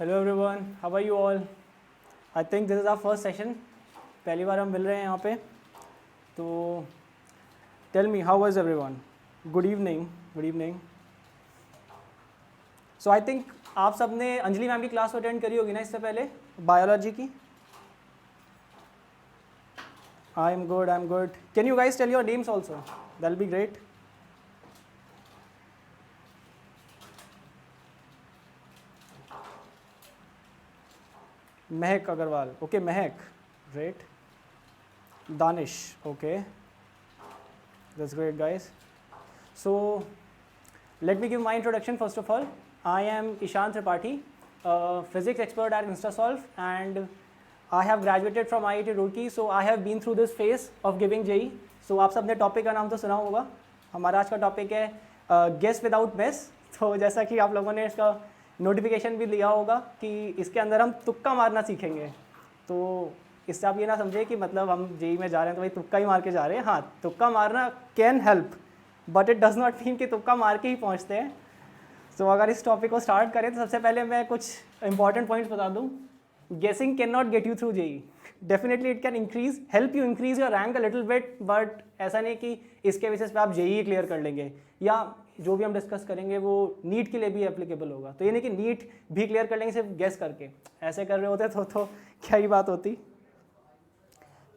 Hello everyone, how are you all? I think this is our first session. पहली बार हम मिल रहे हैं यहाँ पे. तो tell me, how was everyone? Good evening. Good evening. So I think आप सब ने अंजलि मैम की क्लास अटेंड करी होगी ना इससे पहले, बायोलॉजी की. I am good. I am good. Can you guys tell your names also? That will be great. Mahak Agarwal. Okay, Mahak. Great. Danish. Okay, that's great, guys. So let me give my introduction first of all. I am Ishan Tripathi, a physics expert at InstaSolve, and I have graduated from IIT Roorkee. So I have been through this phase of giving JEE. So आप सबने topic का नाम तो सुना होगा. हमारा आज का टॉपिक है गेस विदाउट मेस. तो जैसा कि आप लोगों ने इसका नोटिफिकेशन भी लिया होगा कि इसके अंदर हम तुक्का मारना सीखेंगे. तो इससे आप ये ना समझे कि मतलब हम जेई में जा रहे हैं तो भाई तुक्का ही मार के जा रहे हैं. हाँ, तुक्का मारना can help, but it does not mean कि तुक्का मार के ही पहुंचते हैं. सो अगर इस टॉपिक को स्टार्ट करें तो सबसे पहले मैं कुछ इंपॉर्टेंट पॉइंट्स बता दूं. Guessing can not get you through JEE. Definitely it can help you increase your rank a little bit, but ऐसा नहीं कि इसके बेसिस पे आप जेई क्लियर कर लेंगे, या जो भी हम डिस्कस करेंगे वो नीट के लिए भी एप्लीकेबल होगा. तो ये नहीं कि नीट भी क्लियर कर लेंगे सिर्फ गेस करके. ऐसे कर रहे होते तो क्या ही बात होती.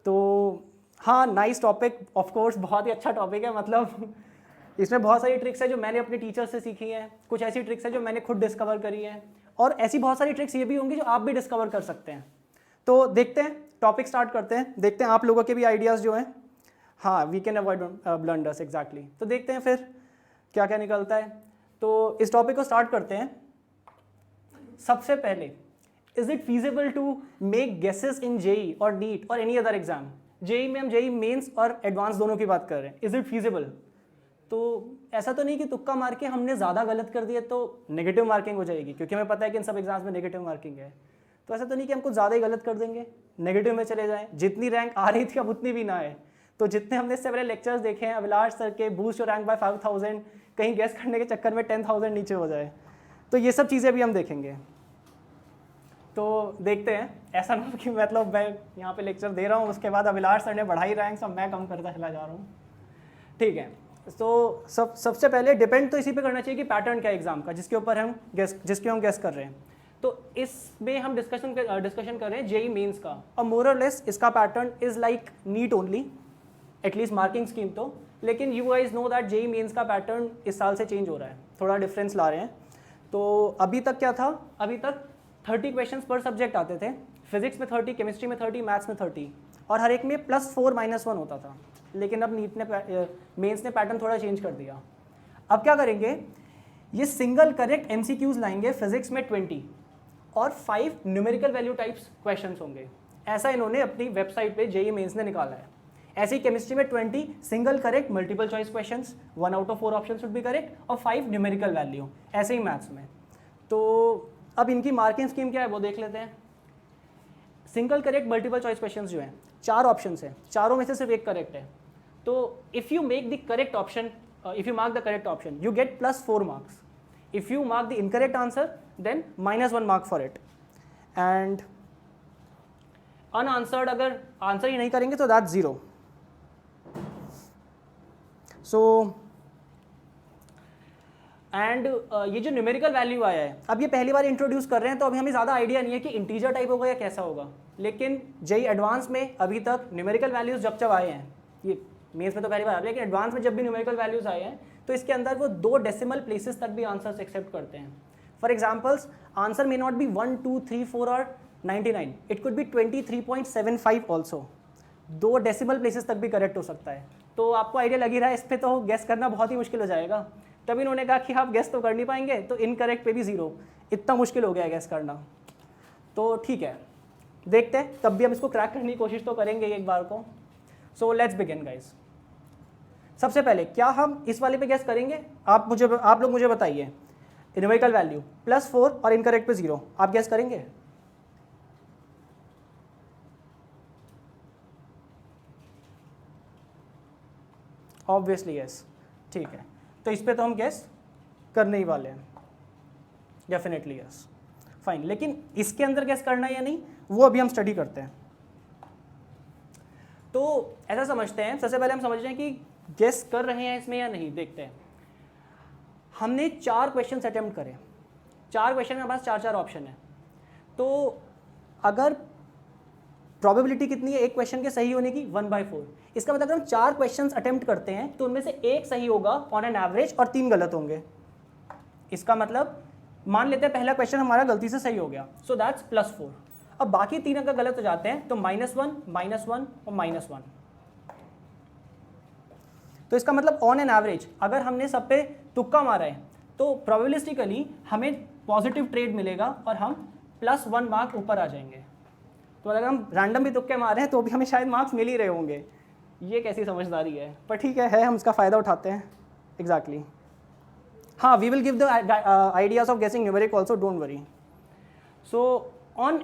तो हाँ, नाइस टॉपिक. ऑफ कोर्स बहुत ही अच्छा टॉपिक है. मतलब इसमें बहुत सारी ट्रिक्स है जो मैंने अपने टीचर से सीखी हैं. कुछ ऐसी ट्रिक्स है जो मैंने खुद डिस्कवर करी है, और ऐसी बहुत सारी ट्रिक्स ये भी होंगी जो आप भी डिस्कवर कर सकते हैं. तो देखते हैं, टॉपिक स्टार्ट करते हैं. देखते हैं आप लोगों के भी आइडियाज़ जो हैं. हाँ, we can avoid blunders. Exactly. तो देखते हैं फिर क्या क्या निकलता है. तो इस टॉपिक को स्टार्ट करते हैं. सबसे पहले, is it feasible to make guesses in JEE और नीट और एनी अदर एग्जाम? जेई में हम जेई मेंस और एडवांस दोनों की बात कर रहे हैं. Is it feasible? तो ऐसा तो नहीं कि तुक्का मार के हमने ज़्यादा गलत कर दिया तो नेगेटिव मार्किंग हो जाएगी, क्योंकि हमें पता है कि इन सब एग्जाम्स में नेगेटिव मार्किंग है. तो ऐसा तो नहीं कि हम कुछ ज़्यादा ही गलत कर देंगे, नेगेटिव में चले जाएं. जितनी रैंक आ रही थी अब उतनी भी ना आए. तो जितने हमने इससे पहले लेक्चर्स देखे हैं अभिलाष सर के, बूस्ट योर रैंक बाय 5000, कहीं गेस करने के चक्कर में 10,000 नीचे हो जाए. तो ये सब चीज़ें भी हम देखेंगे. तो देखते हैं, ऐसा ना कि मतलब मैं यहाँ पे लेक्चर दे रहा हूँ उसके बाद अभिलाष सर ने बढ़ाई रैंक्स और मैं कम करता चला जा रहा हूँ. ठीक है. तो सबसे पहले डिपेंड तो इसी पे करना चाहिए कि पैटर्न क्या है एग्जाम का, जिसके ऊपर हम गेस कर रहे हैं. तो इसमें हम डिस्कशन कर रहे हैं जेई मेंस का. और मोर और लेस इसका pattern is like NEET only, at least marking scheme तो. लेकिन you guys know that JEE Mains का पैटर्न इस साल से चेंज हो रहा है, थोड़ा डिफरेंस ला रहे हैं. तो अभी तक क्या था, अभी तक 30 क्वेश्चंस पर सब्जेक्ट आते थे. फिजिक्स में 30, केमिस्ट्री में 30, मैथ्स में 30, और हर एक में +4 -1 होता था. लेकिन अब नीट ने मेंस ने पैटर्न थोड़ा चेंज कर दिया. अब क्या करेंगे, ये सिंगल करेक्ट MCQs लाएंगे. फिजिक्स में 20 और 5 न्यूमेरिकल वैल्यू टाइप्स क्वेश्चंस होंगे. ऐसा इन्होंने अपनी वेबसाइट पे जेई मेंस ने निकाला है. ऐसे ही केमिस्ट्री में 20 single correct multiple choice questions, 1 out of 4 option should be correct, और 5 न्यूमेरिकल वैल्यू. ऐसे ही मैथ्स में. तो अब इनकी मार्किंग स्कीम क्या है वो देख लेते हैं. Single correct multiple choice questions जो हैं, 4 ऑप्शन है, चारों में से सिर्फ एक करेक्ट है. तो if you make the correct option, if you mark the correct option, you get +4 marks. If you mark the incorrect answer, then -1 mark for it. And unanswered अगर आंसर ही नहीं करेंगे तो दैट 0. सो एंड ये जो numerical value आया है, अब ये पहली बार इंट्रोड्यूस कर रहे हैं, तो अभी हमें ज़्यादा आइडिया नहीं है कि इंटीजर टाइप होगा या कैसा होगा. लेकिन जेई एडवांस में अभी तक न्यूमेरिकल वैल्यूज़ जब आए हैं, ये मेंस में तो पहली बार आया, लेकिन एडवांस में जब भी न्यूमेरिकल वैल्यूज़ आए हैं तो इसके अंदर वो 2 डेसिमल प्लेसेस तक भी आंसर्स एक्सेप्ट करते हैं. For examples, answer may not be 1, 2, 3, 4 और 99, it could be 23.75 also. 2 decimal places तक भी करेक्ट हो सकता है. तो आपको आइडिया लग ही रहा है, इस पर तो गेस करना बहुत ही मुश्किल हो जाएगा. तभी इन्होंने कहा कि आप गेस तो कर नहीं पाएंगे, तो इनकरेक्ट पे भी 0. इतना मुश्किल हो गया है गेस करना. तो ठीक है, देखते हैं, तब भी हम इसको क्रैक करने की कोशिश तो करेंगे एक बार को. So let's begin guys. सबसे पहले क्या हम इस वाले पे गेस करेंगे? आप लोग मुझे बताइए. न्यूमेरिकल वैल्यू +4 और इनकरेक्ट पे 0, आप गेस करेंगे? Obviously yes. ठीक है, तो इस पे तो हम गेस करने ही वाले हैं. Definitely yes. फाइन, लेकिन इसके अंदर गेस करना है या नहीं वो अभी हम स्टडी करते हैं। तो ऐसा समझते हैं, सबसे पहले हम समझ रहे हैं कि गेस कर रहे हैं इसमें या नहीं, देखते हैं। हमने 4 क्वेश्चन अटेम्प्ट करे, 4 क्वेश्चन में पास 4 ऑप्शन है, तो अगर प्रोबेबिलिटी कितनी है एक क्वेश्चन के सही होने की 1/4। इसका मतलब अगर हम 4 क्वेश्चन अटेम्प्ट करते हैं तो उनमें से एक सही होगा ऑन एन एवरेज और 3 गलत होंगे। इसका मतलब मान लेते हैं पहला क्वेश्चन हमारा गलती से सही हो गया, सो दैट्स +4। अब बाकी 3 अगर गलत हो जाते हैं तो -1, -1 और -1। तो इसका मतलब ऑन एन एवरेज अगर हमने सब पे तुक्का मारा है तो प्रोबेबिलिस्टिकली हमें पॉजिटिव ट्रेड मिलेगा और हम +1 मार्क ऊपर आ जाएंगे। तो अगर हम रैंडम भी तुक्के मारे हैं तो भी हमें शायद मार्क्स मिल ही रहे होंगे। ये कैसी समझदारी है, पर ठीक है हम इसका फ़ायदा उठाते हैं। एग्जैक्टली हाँ, we will give the ideas of guessing numeric also, don't worry. So on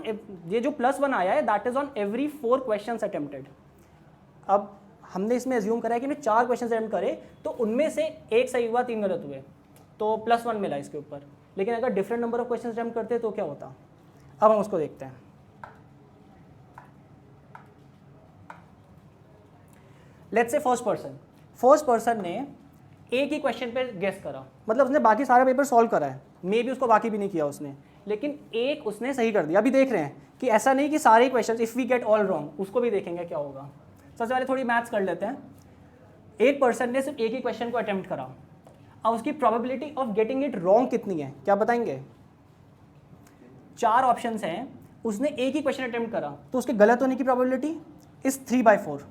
ये जो +1 आया है that is on every 4 question attempted. अब हमने इसमें एज्यूम करा है कि मैं 4 क्वेश्चन अटेम्प्ट करे तो उनमें से एक सही हुआ 3 गलत हुए तो +1 मिला इसके ऊपर। लेकिन अगर different number of question attempt करते तो क्या होता, अब हम उसको देखते हैं। लेट्स से फर्स्ट पर्सन ने एक ही क्वेश्चन पे गेस करा, मतलब उसने बाकी सारा पेपर सॉल्व करा है, मे भी उसको बाकी भी नहीं किया उसने, लेकिन एक उसने सही कर दिया। अभी देख रहे हैं कि ऐसा नहीं कि सारे question if we get all wrong, उसको भी देखेंगे क्या होगा। सबसे पहले थोड़ी मैथ्स कर लेते हैं। एक पर्सन ने सिर्फ एक ही क्वेश्चन को अटेम्प्ट करा, अब उसकी probability of getting it wrong कितनी है, क्या बताएंगे? 4 ऑप्शंस हैं, उसने एक ही क्वेश्चन अटेम्प्ट करा तो उसके गलत होने की probability is 3/4।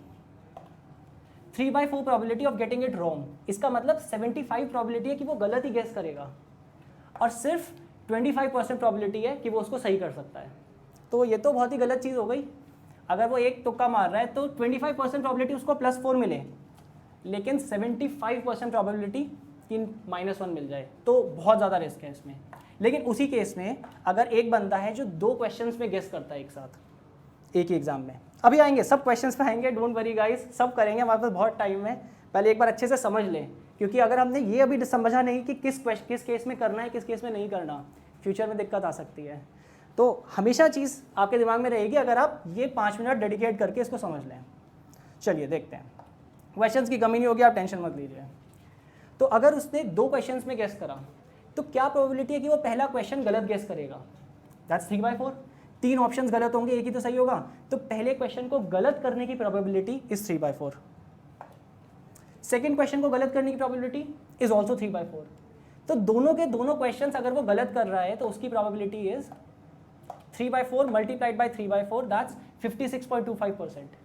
3/4 probability of getting it wrong. इसका मतलब 75 प्रोबेबिलिटी है कि वो गलत ही गेस करेगा और सिर्फ 25% प्रोबेबिलिटी है कि वो उसको सही कर सकता है। तो ये तो बहुत ही गलत चीज़ हो गई। अगर वो एक तुक्का मार रहा है तो 25% प्रोबेबिलिटी उसको +4 मिले, लेकिन 75% प्रोबेबिलिटी कि -1 मिल जाए, तो बहुत ज़्यादा रिस्क है इसमें। लेकिन उसी केस में अगर एक बंदा है जो 2 क्वेश्चंस में गेस करता है एक साथ एक ही एग्जाम में, अभी आएंगे सब क्वेश्चंस पे आएंगे, डोंट वरी गाइस, सब करेंगे, हमारे पास बहुत टाइम है। पहले एक बार अच्छे से समझ लें, क्योंकि अगर हमने ये अभी समझा नहीं कि किस केस में करना है किस केस में नहीं करना, फ्यूचर में दिक्कत आ सकती है। तो हमेशा चीज़ आपके दिमाग में रहेगी अगर आप ये 5 मिनट डेडिकेट करके इसको समझ लें। चलिए देखते हैं, क्वेश्चंस की कमी नहीं होगी, आप टेंशन मत लीजिए। तो अगर उसने 2 क्वेश्चंस में गेस करा तो क्या प्रोबेबिलिटी है कि वो पहला क्वेश्चन गलत गेस करेगा? दैट्स 3/4। 3 ऑप्शंस गलत होंगे, एक ही तो सही होगा, तो पहले क्वेश्चन को गलत करने की प्रोबेबिलिटी इज 3/4। सेकेंड क्वेश्चन को गलत करने की प्रोबेबिलिटी इज ऑल्सो 3/4। तो दोनों के दोनों क्वेश्चन अगर वो गलत कर रहा है तो उसकी probability is 3/4 multiplied by 3/4, that's 56.25%।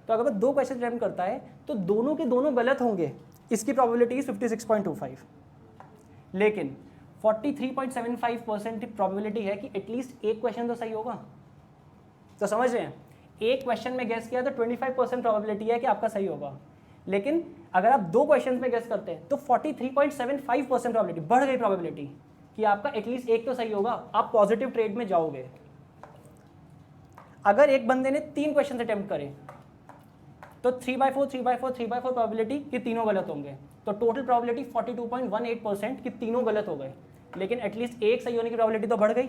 तो अगर वो 2 क्वेश्चन अटेम्प्ट करता है तो दोनों के दोनों गलत होंगे, इसकी प्रोबेबिलिटी इज 56.25। लेकिन 43.75% प्रोबेबिलिटी है कि एटलीस्ट एक क्वेश्चन तो सही होगा। तो समझ रहे हैं, एक क्वेश्चन में गेस किया तो 25% प्रोबेबिलिटी है कि आपका सही होगा, लेकिन अगर आप 2 क्वेश्चन में गेस करते हैं तो 43.75% प्रोबेबिलिटी बढ़ गई, प्रोबेबिलिटी कि आपका एटलीस्ट एक तो सही होगा, आप पॉजिटिव ट्रेड में जाओगे। अगर एक बंदे ने 3 क्वेश्चन अटेम्प्ट करे तो 3/4 प्रोबेबिलिटी कि तीनों गलत होंगे, तो टोटल प्रोबेबिलिटी 42.18% कि तीनों गलत हो गए, लेकिन एटलीस्ट एक सही होने की प्रोबेबिलिटी तो बढ़ गई,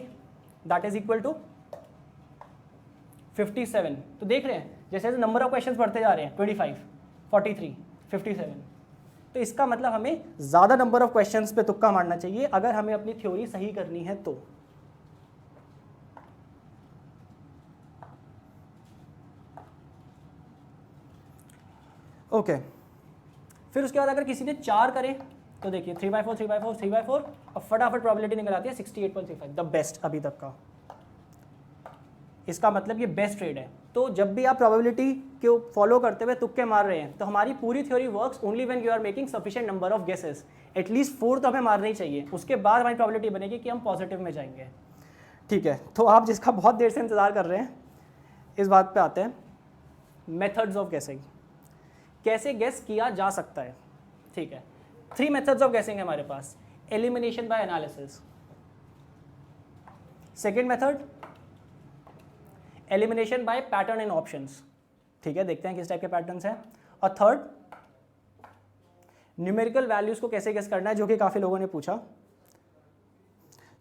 दैट इज इक्वल टू 57। तो देख रहे हैं जैसे जैसे नंबर ऑफ क्वेश्चंस बढ़ते जा रहे हैं, 25, 43, 57, तो इसका मतलब हमें ज़्यादा नंबर ऑफ क्वेश्चंस पे तुक्का मारना चाहिए अगर हमें अपनी थ्योरी सही करनी है तो। ओके फिर उसके बाद अगर किसी ने 4 करे तो देखिए 3/4 और फटाफट प्रोबेबिलिटी निकल आती है 68.35, द बेस्ट अभी तक का। इसका मतलब ये बेस्ट ट्रेड है। तो जब भी आप प्रोबेबिलिटी को फॉलो करते हुए तुक्के मार रहे हैं तो हमारी पूरी theory works only when you are making sufficient number of guesses, at least 4 तो हमें मारनी चाहिए, उसके बाद हमारी प्रोबेबिलिटी बनेगी कि हम पॉजिटिव में जाएंगे। ठीक है, तो आप जिसका बहुत देर से इंतजार कर रहे हैं इस बात पे आते हैं, मेथड्स ऑफ गेसिंग, कैसे गेस किया जा सकता है। ठीक है, 3 मेथड्स ऑफ गेसिंग है हमारे पास। Elimination by analysis, second method elimination by pattern in options. ठीक है, देखते हैं किस टाइप के पैटर्न्स हैं। और थर्ड न्यूमेरिकल वैल्यूज को कैसे गेस करना है, जो कि काफ़ी लोगों ने पूछा।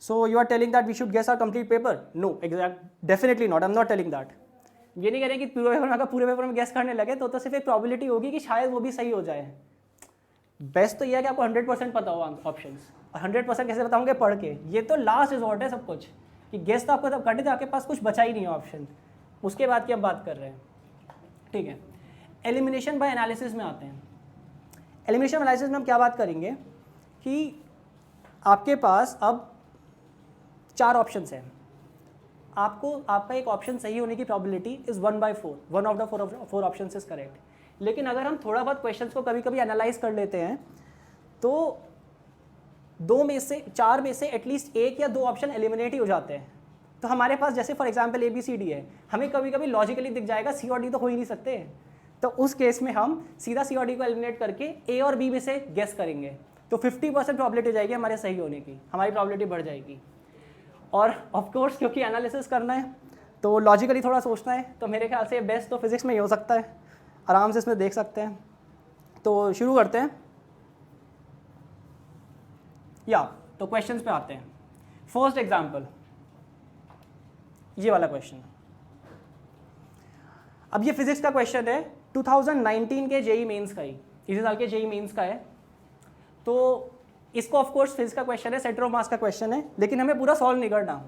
So you are telling that we should guess our complete paper? No, exact, definitely not, I am not telling that. ये नहीं कह रहे कि पूरे पेपर में अगर पूरे पेपर में गेस करने लगे तो सिर्फ एक प्रॉबिलिटी होगी कि शायद वो भी सही हो जाए। बेस्ट तो ये है कि आपको 100% पता हो ऑप्शंस, और 100% कैसे बताऊंगे? पढ़ के। ये तो लास्ट रिजॉर्ट है सब कुछ, कि गेस तो आपको तब करने थे आपके पास कुछ बचा ही नहीं है ऑप्शन, उसके बाद की हम बात कर रहे हैं, ठीक है। एलिमिनेशन बाय एनालिसिस में आते हैं। एलिमिनेशन एनालिसिस में हम क्या बात करेंगे कि आपके पास अब 4 ऑप्शंस हैं, आपका एक ऑप्शन सही होने की probability is 1/4, 1 of the 4 option is correct. लेकिन अगर हम थोड़ा बहुत क्वेश्चंस को कभी कभी एनालाइज कर लेते हैं तो 4 में से एटलीस्ट 1 या 2 ऑप्शन एलिमिनेट ही हो जाते हैं। तो हमारे पास जैसे फॉर एग्जांपल ABCD है, हमें कभी कभी लॉजिकली दिख जाएगा C और D तो हो ही नहीं सकते, तो उस केस में हम सीधा C और D को एलिमिनेट करके A और B में से गेस करेंगे, तो 50% प्रॉबिलिटी हो जाएगी हमारे सही होने की, हमारी प्रॉबिलिटी बढ़ जाएगी। और ऑफ कोर्स क्योंकि एनालिसिस करना है तो लॉजिकली थोड़ा सोचना है, तो मेरे ख्याल से बेस्ट तो फिजिक्स में ही हो सकता है, आराम से इसमें देख सकते हैं। तो शुरू करते हैं तो क्वेश्चंस पे आते हैं। फर्स्ट एग्जांपल, ये वाला क्वेश्चन। अब ये फिजिक्स का क्वेश्चन है 2019 के जेई मेंस का ही, इसी साल के जेई मेंस का है। तो इसको ऑफ कोर्स फिजिक्स का क्वेश्चन है, सेंटर ऑफ मास का क्वेश्चन है, लेकिन हमें पूरा सॉल्व नहीं करना,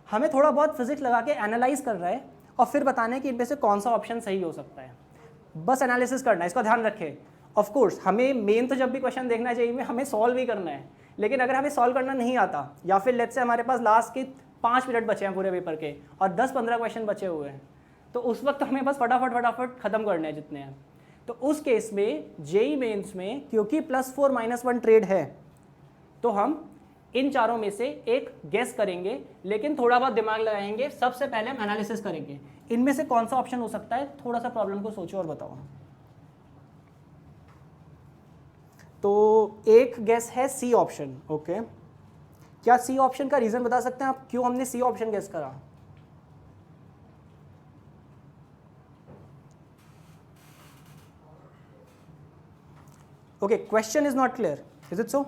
हमें थोड़ा बहुत फिजिक्स लगा के एनालाइज कर रहा है और फिर बताना है कि इनमें से कौन सा ऑप्शन सही हो सकता है। बस एनालिसिस करना है, इसका ध्यान रखें। ऑफ कोर्स हमें मेन तो जब भी क्वेश्चन देखना चाहिए में हमें सॉल्व ही करना है, लेकिन अगर हमें सॉल्व करना नहीं आता या फिर लेट्स से हमारे पास लास्ट के 5 मिनट बचे हैं पूरे पेपर के और 10-15 क्वेश्चन बचे हुए हैं, तो उस वक्त हमें बस फटाफट खत्म करने हैं जितने हैं। तो उस केस में जेई मेंस में क्योंकि +4 -1 ट्रेड है, तो हम इन चारों में से एक गेस करेंगे, लेकिन थोड़ा बहुत दिमाग लगाएंगे। सबसे पहले हम एनालिसिस करेंगे इनमें से कौन सा ऑप्शन हो सकता है, थोड़ा सा प्रॉब्लम को सोचो और बताओ। तो एक गेस है सी ऑप्शन, ओके। क्या सी ऑप्शन का रीजन बता सकते हैं आप, क्यों हमने सी ऑप्शन गेस करा? Okay, question is not clear, is it so?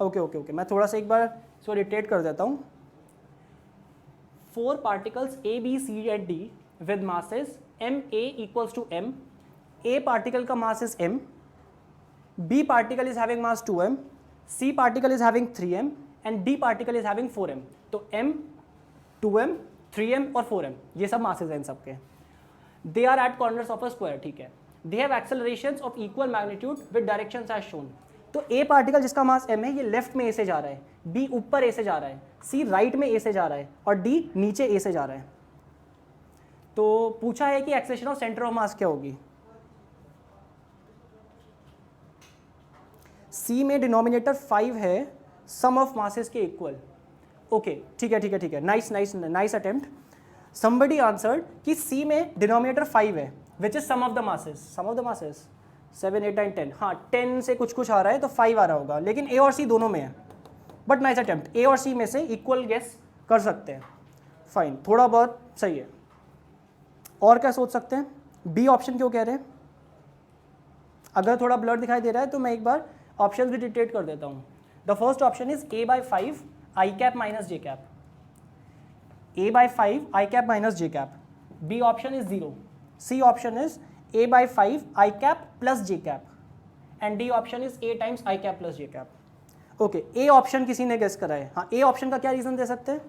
Okay, मैं थोड़ा सा एक बार इसको रिटेट कर देता हूँ। 4 particles A, B, C and D with masses ma equals to m. A particle का mass is m, B particle is having mass 2m, C particle is having 3m and D particle is having 4m. तो m, 2m, 3m और 4m ये सब masses हैं इन सब के। They are at corners of a square, ठीक है। They have accelerations of equal magnitude with directions as shown. तो A पार्टिकल जिसका मास m है ये लेफ्ट में A से जा रहा है, B ऊपर A से जा रहा है, C राइट में A से जा रहा है और D नीचे A से जा रहा है। तो पूछा है कि acceleration of centre of mass क्या होगी। C में डिनोमिनेटर 5 है, सम ऑफ मासेस के इक्वल। ओके, ठीक है, नाइस अटेम्प्ट। समबडी आंसर्ड कि C में डिनोमिनेटर 5 है which is sum of the masses 7, 8, 9, 10। हाँ, 10 से कुछ आ रहा है तो 5 आ रहा होगा, लेकिन A और C दोनों में है। बट नाइस अटेम्प्ट, A और C में से इक्वल गेस कर सकते हैं, फाइन, थोड़ा बहुत सही है। और क्या सोच सकते हैं? B ऑप्शन क्यों कह रहे हैं? अगर थोड़ा ब्लर दिखाई दे रहा है तो मैं एक बार ऑप्शन भी डिटेक्ट कर देता हूँ। The first option is A/5 I cap minus J cap. A/5 I cap minus J cap. B option is 0. C option is A/5 I cap plus J cap. And D option is A times I cap plus J cap. Okay, A option किसी ने guess करा है। हाँ, A option का क्या reason दे सकते हैं?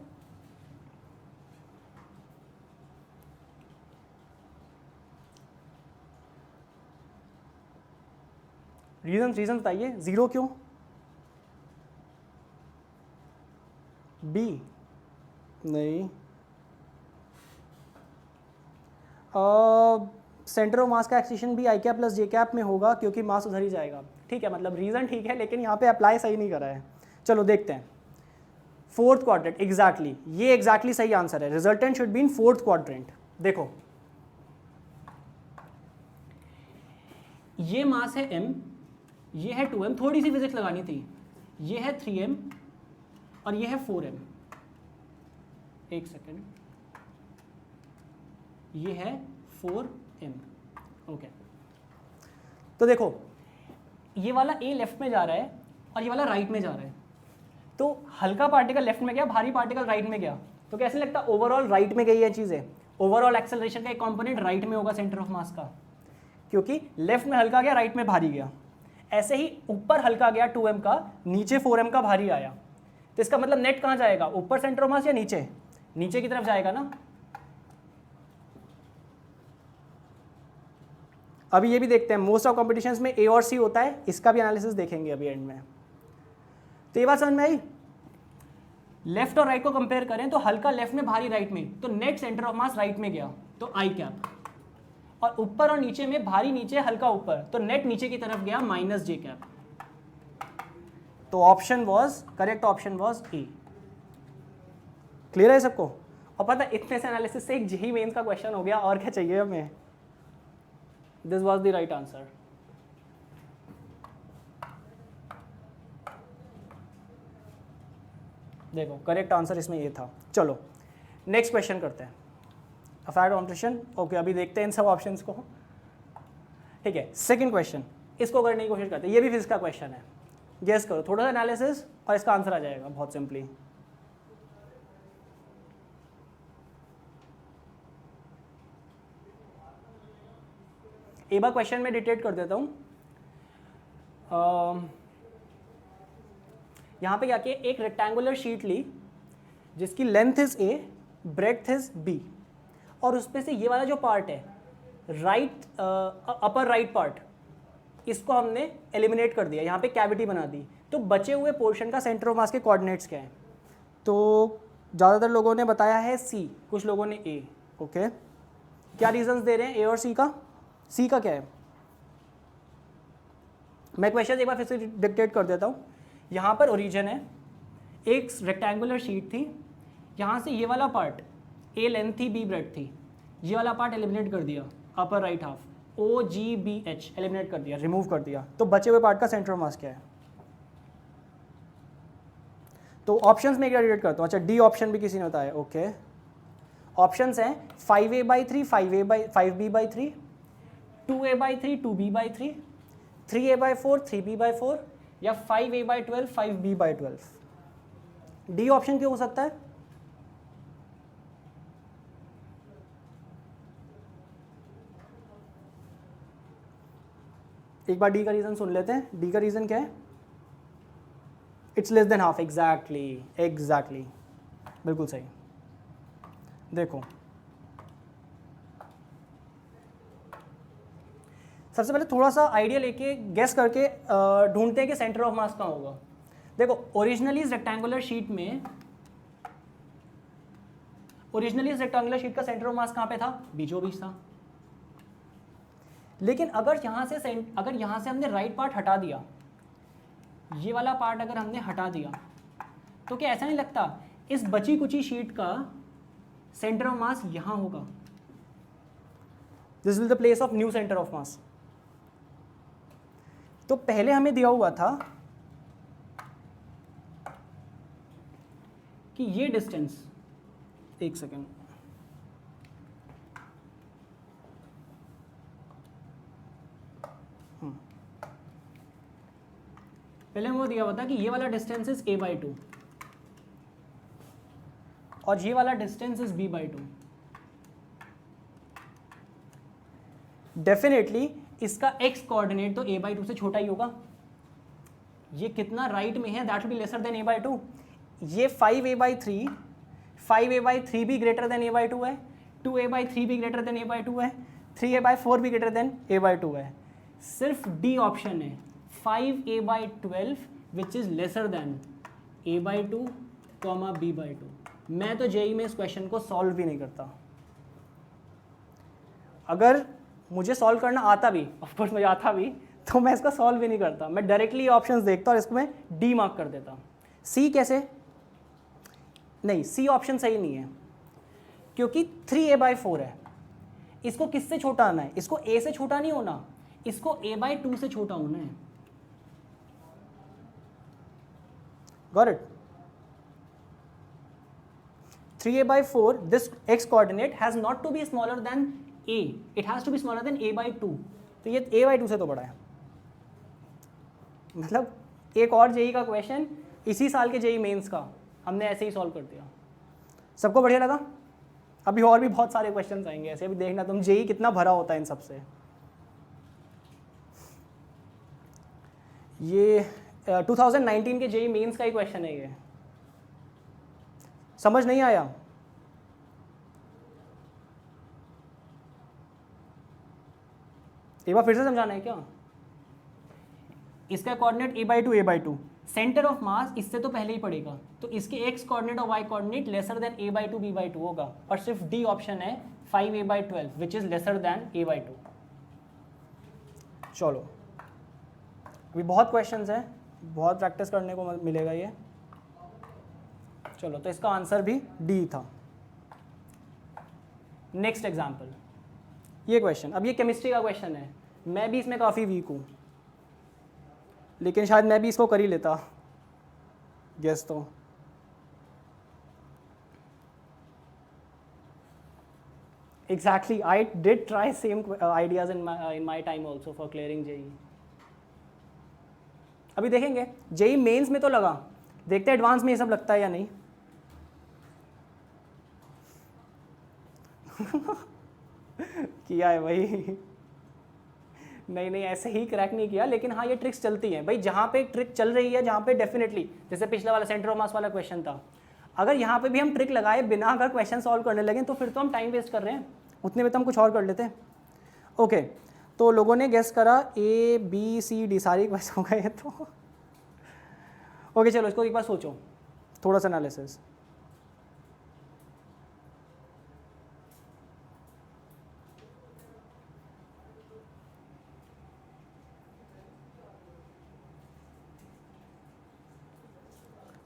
Reason बताइए। 0 क्यों? B नहीं, सेंटर ऑफ मास का एक्सेलेरेशन भी आई कैप प्लस जे कैप में होगा क्योंकि मास उधर ही जाएगा। ठीक है, मतलब रीज़न ठीक है, लेकिन यहाँ पे अप्लाई सही नहीं करा है। चलो देखते हैं। 4th क्वाड्रेंट, एग्जैक्टली, ये एग्जैक्टली सही आंसर है। Resultant should be in 4th quadrant. देखो, ये मास है m, ये है 2m, थोड़ी सी फिजिक्स लगानी थी, ये है 3m और ये है 4m। एक सेकेंड, ये है 4m। ओके, तो देखो, ये वाला A लेफ्ट में जा रहा है और ये वाला राइट में जा रहा है। तो हल्का पार्टिकल लेफ्ट में गया, भारी पार्टिकल राइट में गया, तो कैसे लगता है ओवरऑल राइट में गई ये चीज़ें, ओवरऑल एक्सेलरेशन का एक कंपोनेंट राइट में होगा सेंटर ऑफ मास का, क्योंकि लेफ्ट में हल्का गया राइट में भारी गया। ऐसे ही ऊपर हल्का गया 2m का, नीचे 4m का भारी आया, तो इसका मतलब नेट कहाँ जाएगा, ऊपर सेंटर ऑफ मास या नीचे, नीचे की तरफ जाएगा ना। अभी ये भी देखते हैं, मोस्ट ऑफ कॉम्पिटिशन्स में ए और सी होता है, इसका भी एनालिसिस देखेंगे अभी एंड में। तो ये बात समझ में आई। लेफ्ट और राइट को कंपेयर करें तो हल्का लेफ्ट में भारी राइट में, तो net centre of mass right में गया तो आई कैप, और ऊपर और नीचे में भारी नीचे हल्का ऊपर, तो नेट नीचे की तरफ गया माइनस जे कैप। तो option was correct, option was a. Clear है सबको। और पता है इतने से एनालिसिस से एक जेईई मेंस का क्वेश्चन हो गया, और क्या चाहिए हमें। This was the right answer. देखो करेक्ट आंसर इसमें ये था। चलो नेक्स्ट क्वेश्चन करते हैं, अफायर कॉम्पिटिशन। ओके अभी देखते हैं इन सब ऑप्शंस को, ठीक है। सेकंड क्वेश्चन, इसको करने की कोशिश करते हैं, ये भी फिजिक्स का क्वेश्चन है, गेस करो, थोड़ा सा एनालिसिस और इसका आंसर आ जाएगा बहुत सिंपली। एक बार क्वेश्चन में डिटेक्ट कर देता हूँ। यहाँ पे क्या किया, एक रेक्टेंगुलर शीट ली जिसकी length is A, breadth is B, और उसमें से ये वाला जो पार्ट है राइट, अपर राइट पार्ट, इसको हमने एलिमिनेट कर दिया, यहाँ पे कैविटी बना दी। तो बचे हुए पोर्शन का सेंटर ऑफ मास के कोऑर्डिनेट्स क्या हैं, तो ज़्यादातर लोगों ने बताया है सी, कुछ लोगों ने ए। ओके क्या रीजंस दे रहे हैं ए और सी का, सी का क्या है। मैं क्वेश्चन एक बार फिर से डिक्टेट कर देता हूँ। यहाँ पर ओरिजिन है, एक रेक्टेंगुलर शीट थी, यहाँ से ये वाला पार्ट ए लेंथ थी, बी ब्रेड थी, ये वाला पार्ट एलिमिनेट कर दिया, अपर राइट हाफ, ओ जी बी एच एलिमिनेट कर दिया, रिमूव कर दिया। तो बचे हुए पार्ट का सेंटर ऑफ मास क्या है। तो ऑप्शंस में क्या डिटेक्ट करता हूँ। अच्छा डी ऑप्शन भी किसी ने बताया। ओके ऑप्शंस हैं 5a/3, 5b/3, 2a/3, 2b/3, 3a/4, 3b/4, या 5a/12, 5b/12। डी ऑप्शन क्यों हो सकता है। एक बार डी का रीजन सुन लेते हैं। डी का रीजन क्या है, it's less than half. Exactly बिल्कुल सही। देखो सबसे पहले थोड़ा सा आइडिया लेके गेस करके ढूंढते हैं कि सेंटर ऑफ मास कहाँ होगा। देखो ओरिजिनली इस रेक्टेंगुलर शीट का सेंटर ऑफ मास कहाँ पे था, बीचों बीच था। लेकिन अगर यहाँ से हमने राइट पार्ट हटा दिया, ये वाला पार्ट अगर हमने हटा दिया, तो क्या ऐसा नहीं लगता इस बची कुची शीट का सेंटर ऑफ मास यहाँ होगा। This will the place of new centre of मास। तो पहले हमें दिया हुआ था कि ये डिस्टेंस, एक सेकेंड, पहले वो दिया हुआ था कि ये वाला डिस्टेंस इज a/2 और ये वाला डिस्टेंस इज b/2। डेफिनेटली इसका x कोऑर्डिनेट तो a/2 से छोटा ही होगा। ये कितना राइट में है, that will be lesser than a/2। ये 5a/3 भी ग्रेटर देन a/2 है, 2a/3 भी ग्रेटर देन a/2 है, 3a/4 भी ग्रेटर देन a/2 है। सिर्फ डी ऑप्शन है 5a/12 which is lesser than a/2, b/2। मैं तो जेईई में इस क्वेश्चन को सॉल्व भी नहीं करता। अगर मुझे सॉल्व करना आता भी, ऑफकोर्स मुझे आता भी, तो मैं इसका सॉल्व भी नहीं करता। मैं डायरेक्टली ऑप्शंस देखता और इसको मैं डी मार्क कर देता। सी कैसे, नहीं सी ऑप्शन सही नहीं है, क्योंकि 3a/4 है। इसको किससे छोटा आना है, इसको a से छोटा नहीं होना, इसको a/2 से छोटा होना है। Got it. 3a/4, this x coordinate has not to be smaller than a, it has to be smaller than a/2। तो ये a/2 से तो बड़ा है। मतलब एक और जेईई का क्वेश्चन इसी साल के जेई मेंस का हमने ऐसे ही सॉल्व कर दिया। सबको बढ़िया लगा? अभी और भी बहुत सारे क्वेश्चंस आएंगे ऐसे, अभी देखना तुम जेई कितना भरा होता है इन सबसे। ये 2019 के जेई मेंस का ही क्वेश्चन है ये। समझ नहीं आया? एक बार फिर से समझाना है क्या? इसका कोऑर्डिनेट a/2 सेंटर ऑफ मास इससे तो पहले ही पड़ेगा, तो इसके x कोऑर्डिनेट और y coordinate lesser than a/2 b/2 होगा, और सिर्फ डी ऑप्शन है 5a/12 which is lesser than a/2। चलो अभी बहुत क्वेश्चंस हैं, बहुत प्रैक्टिस करने को मिलेगा ये। चलो तो इसका आंसर भी डी था। नेक्स्ट एग्जाम्पल, ये क्वेश्चन, अब ये केमिस्ट्री का क्वेश्चन है, मैं भी इसमें काफ़ी वीक हूँ, लेकिन शायद मैं भी इसको कर ही लेता गेस। तो exactly I did try same ideas in my time also for clearing JEE. अभी देखेंगे जेई मेंस में तो लगा, देखते हैं एडवांस में ये सब लगता है या नहीं। किया है भाई। नहीं ऐसे ही क्रैक नहीं किया, लेकिन हाँ ये ट्रिक्स चलती हैं भाई। जहाँ पे ट्रिक चल रही है, जहाँ पे डेफिनेटली, जैसे पिछला वाला सेंटर ऑफ मास वाला क्वेश्चन था, अगर यहाँ पे भी हम ट्रिक लगाए बिना अगर क्वेश्चन सॉल्व करने लगे तो फिर तो हम टाइम वेस्ट कर रहे हैं, उतने में तो हम कुछ और कर लेते हैं। ओके तो लोगों ने गेस करा ABCD सारी क्वेश्चन हो गए तो ओके चलो इसको एक बार सोचो, थोड़ा सा एनालिसिस।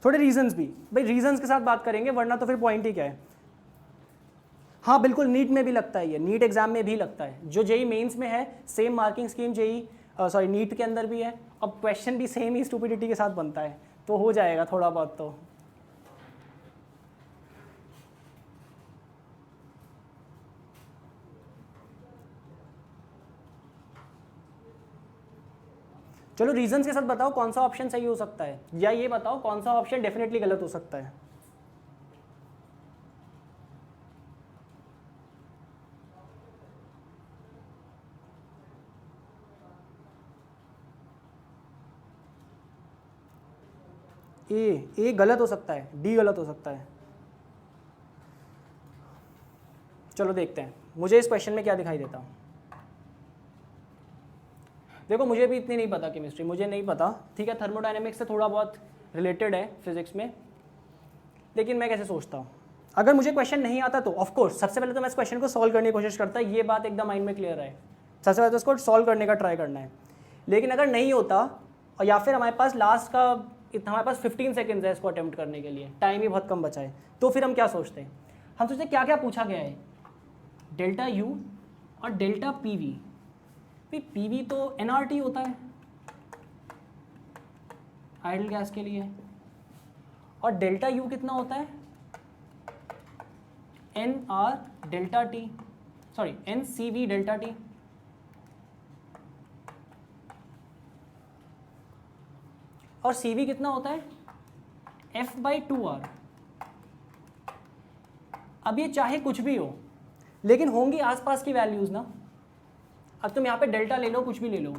थोड़े रीजंस भी भाई, रीजंस के साथ बात करेंगे, वरना तो फिर पॉइंट ही क्या है। हाँ बिल्कुल, नीट में भी लगता है ये, नीट एग्जाम में भी लगता है, जो जेई मेंस में है same marking scheme JEE sorry NEET के अंदर भी है, अब क्वेश्चन भी सेम ही स्टूपिडिटी के साथ बनता है, तो हो जाएगा थोड़ा बहुत तो। चलो रीजंस के साथ बताओ कौन सा ऑप्शन सही हो सकता है, या ये बताओ कौन सा ऑप्शन डेफिनेटली गलत हो सकता है। ए गलत हो सकता है, डी गलत हो सकता है। चलो देखते हैं मुझे इस क्वेश्चन में क्या दिखाई देता। देखो मुझे भी इतनी नहीं पता केमिस्ट्री, मुझे नहीं पता, ठीक है, थर्मोडायनेमिक्स से थोड़ा बहुत रिलेटेड है फिजिक्स में, लेकिन मैं कैसे सोचता हूँ, अगर मुझे क्वेश्चन नहीं आता तो ऑफ कोर्स सबसे पहले तो मैं इस क्वेश्चन को सॉल्व करने की कोशिश करता, ये बात एकदम माइंड में क्लियर है, सबसे पहले तो उसको सॉल्व करने का ट्राई करना है। लेकिन अगर नहीं होता, और या फिर हमारे पास लास्ट का हमारे पास 15 सेकेंड्स है इसको अटेम्प्ट करने के लिए, टाइम ही बहुत कम बचा है, तो फिर हम क्या सोचते हैं, हम सोचते हैं क्या क्या पूछा गया है, डेल्टा यू और डेल्टा पीवी। पीवी तो एनआरटी होता है आइडल गैस के लिए, और डेल्टा यू कितना होता है, N R delta T, sorry N C V delta T. और सी वी कितना होता है, F/2R। अब ये चाहे कुछ भी हो, लेकिन होंगी आसपास की वैल्यूज ना। अब तुम यहाँ पे डेल्टा ले लो, कुछ भी ले लो,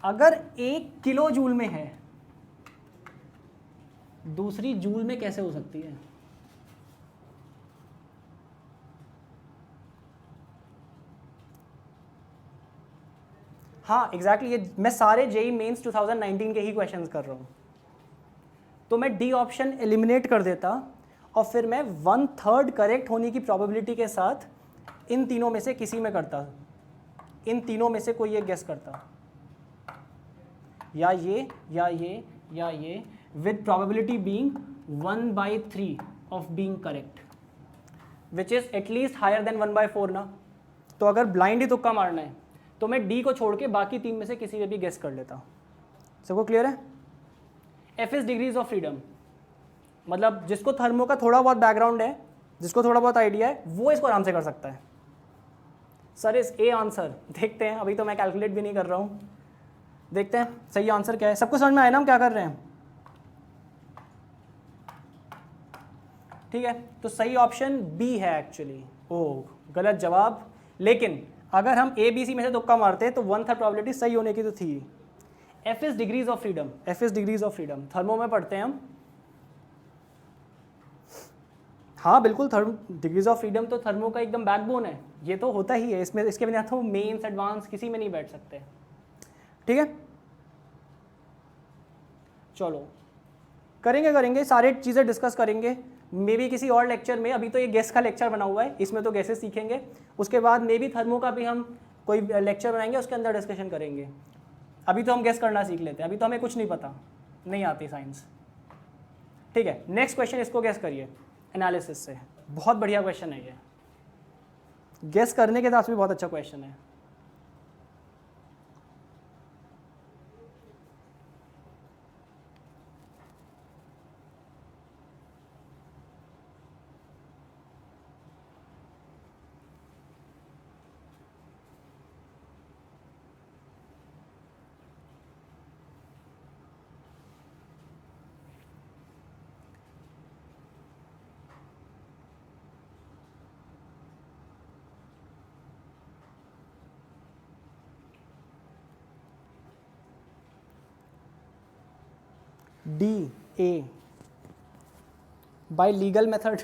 अगर 1 किलो जूल में है, दूसरी जूल में कैसे हो सकती है? हाँ एग्जैक्टली, ये मैं सारे जेई मेंस 2019 के ही क्वेश्चंस कर रहा हूँ, तो मैं डी ऑप्शन एलिमिनेट कर देता, और फिर मैं 1/3 करेक्ट होने की प्रोबेबिलिटी के साथ इन तीनों में से किसी में करता, इन तीनों में से कोई एक गेस करता, या ये या ये या ये, with probability being 1/3 of being correct, which is at least higher than 1/4 ना। तो अगर ब्लाइंड ही तुक्का मारना है तो मैं डी को छोड़ के बाकी 3 में से किसी में भी गेस कर लेता। सबको क्लियर है? F is degrees of freedom, मतलब जिसको थर्मो का थोड़ा बहुत बैकग्राउंड है, जिसको थोड़ा बहुत आइडिया है, वो इसको आराम से कर सकता है। सर इस ए आंसर देखते हैं, अभी तो मैं कैलकुलेट भी नहीं कर रहा हूँ, देखते हैं सही आंसर क्या है। सबको समझ में आया ना हम क्या कर रहे हैं? ठीक है, तो सही ऑप्शन बी है एक्चुअली। ओह गलत जवाब, लेकिन अगर हम ए बी सी में से तुक्का मारते हैं तो 1/3 प्रोबेबिलिटी सही होने की तो थी। F is degrees of freedom, F is degrees of freedom, thermo में पढ़ते हैं हम। हाँ बिल्कुल, डिग्रीज ऑफ फ्रीडम तो थर्मो का एकदम बैकबोन है, ये तो होता ही है इसमें, इसके बिना तो मेंस एडवांस किसी में नहीं बैठ सकते। ठीक है, चलो करेंगे सारे चीज़ें डिस्कस करेंगे मे बी किसी और लेक्चर में। अभी तो ये गैस का लेक्चर बना हुआ है, इसमें तो गैसेस सीखेंगे, उसके बाद मे बी थर्मो का भी हम कोई लेक्चर बनाएंगे, उसके अंदर डिस्कशन करेंगे। अभी तो हम गैस करना सीख लेते हैं, अभी तो हमें कुछ नहीं पता, नहीं आती साइंस। ठीक है, नेक्स्ट क्वेश्चन, इसको गैस करिए एनालिसिस से, बहुत बढ़िया क्वेश्चन है ये, गैस करने के हिसाब से भी बहुत अच्छा क्वेश्चन है। D A bye legal method.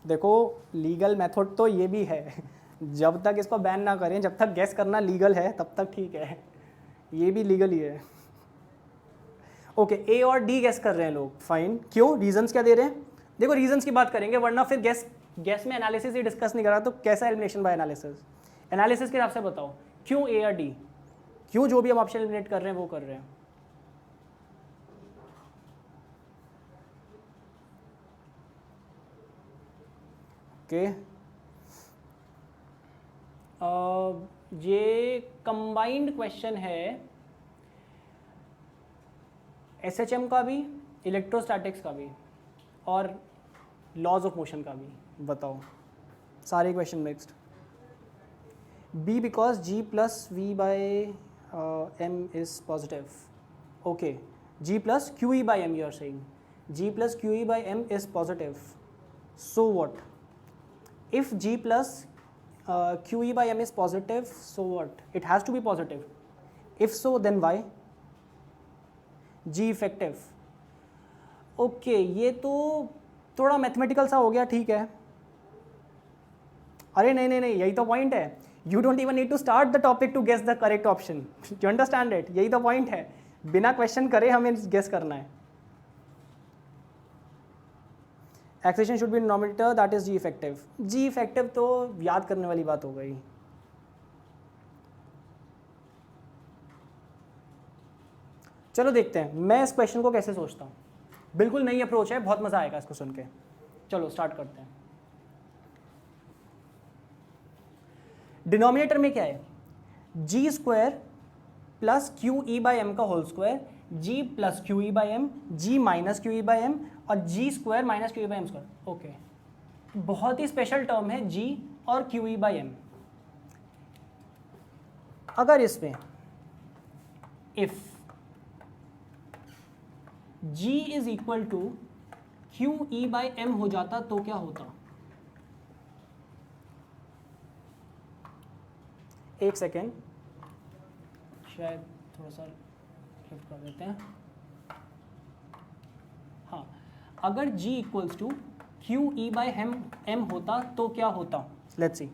देखो लीगल मेथड तो ये भी है, जब तक इसको बैन ना करें, जब तक गैस करना लीगल है तब तक ठीक है, ये भी लीगल ही है। ओके, ए और डी गैस कर रहे हैं लोग, फाइन, क्यों, रीजंस क्या दे रहे हैं? देखो रीजंस की बात करेंगे, वरना फिर गैस में एनालिसिस ही डिस्कस नहीं करा तो कैसा एलिमिनेशन बाय एनालिसिस? एनालिसिस के हिसाब से बताओ क्यों ए या डी, क्यों जो भी हम ऑप्शन एलिमिनेट कर रहे हैं वो कर रहे हैं? ओके, ये कंबाइंड क्वेश्चन है एसएचएम का भी, इलेक्ट्रोस्टैटिक्स का भी और लॉज ऑफ मोशन का भी। बताओ सारे क्वेश्चन मिक्स्ड। B because G plus V by M is positive. Okay, G plus Q E by M, you are saying G plus Q E by M is positive, so what? if g plus qe by m is positive, so what? It has to be positive. If so, then why? g effective. Okay, ये तो थोड़ा mathematical सा हो गया, ठीक है। अरे नहीं नहीं नहीं, यही तो पॉइंट है, you don't even need to start the topic to guess the correct option, you understand it, यही तो पॉइंट है, बिना क्वेश्चन करे हमें गेस करना है। Acceleration should be denominator, that is g effective. G effective तो याद करने वाली बात हो गई। चलो देखते हैं मैं इस क्वेश्चन को कैसे सोचता हूँ, बिल्कुल नई अप्रोच है, बहुत मजा आएगा इसको सुन के। चलो स्टार्ट करते हैं। डिनोमिनेटर में क्या है? G square plus Q E by M का whole square, G plus Q E by M, G minus Q E by M और G square minus Q E by M square. Okay, बहुत ही special term है जी और Q E by m. अगर इसमें if g is equal to Q E by M हो जाता तो क्या होता? एक सेकेंड, शायद थोड़ा सा शिफ्ट कर देते हैं। हाँ, अगर g equals to Q E by M होता तो क्या होता? लेट्स सी,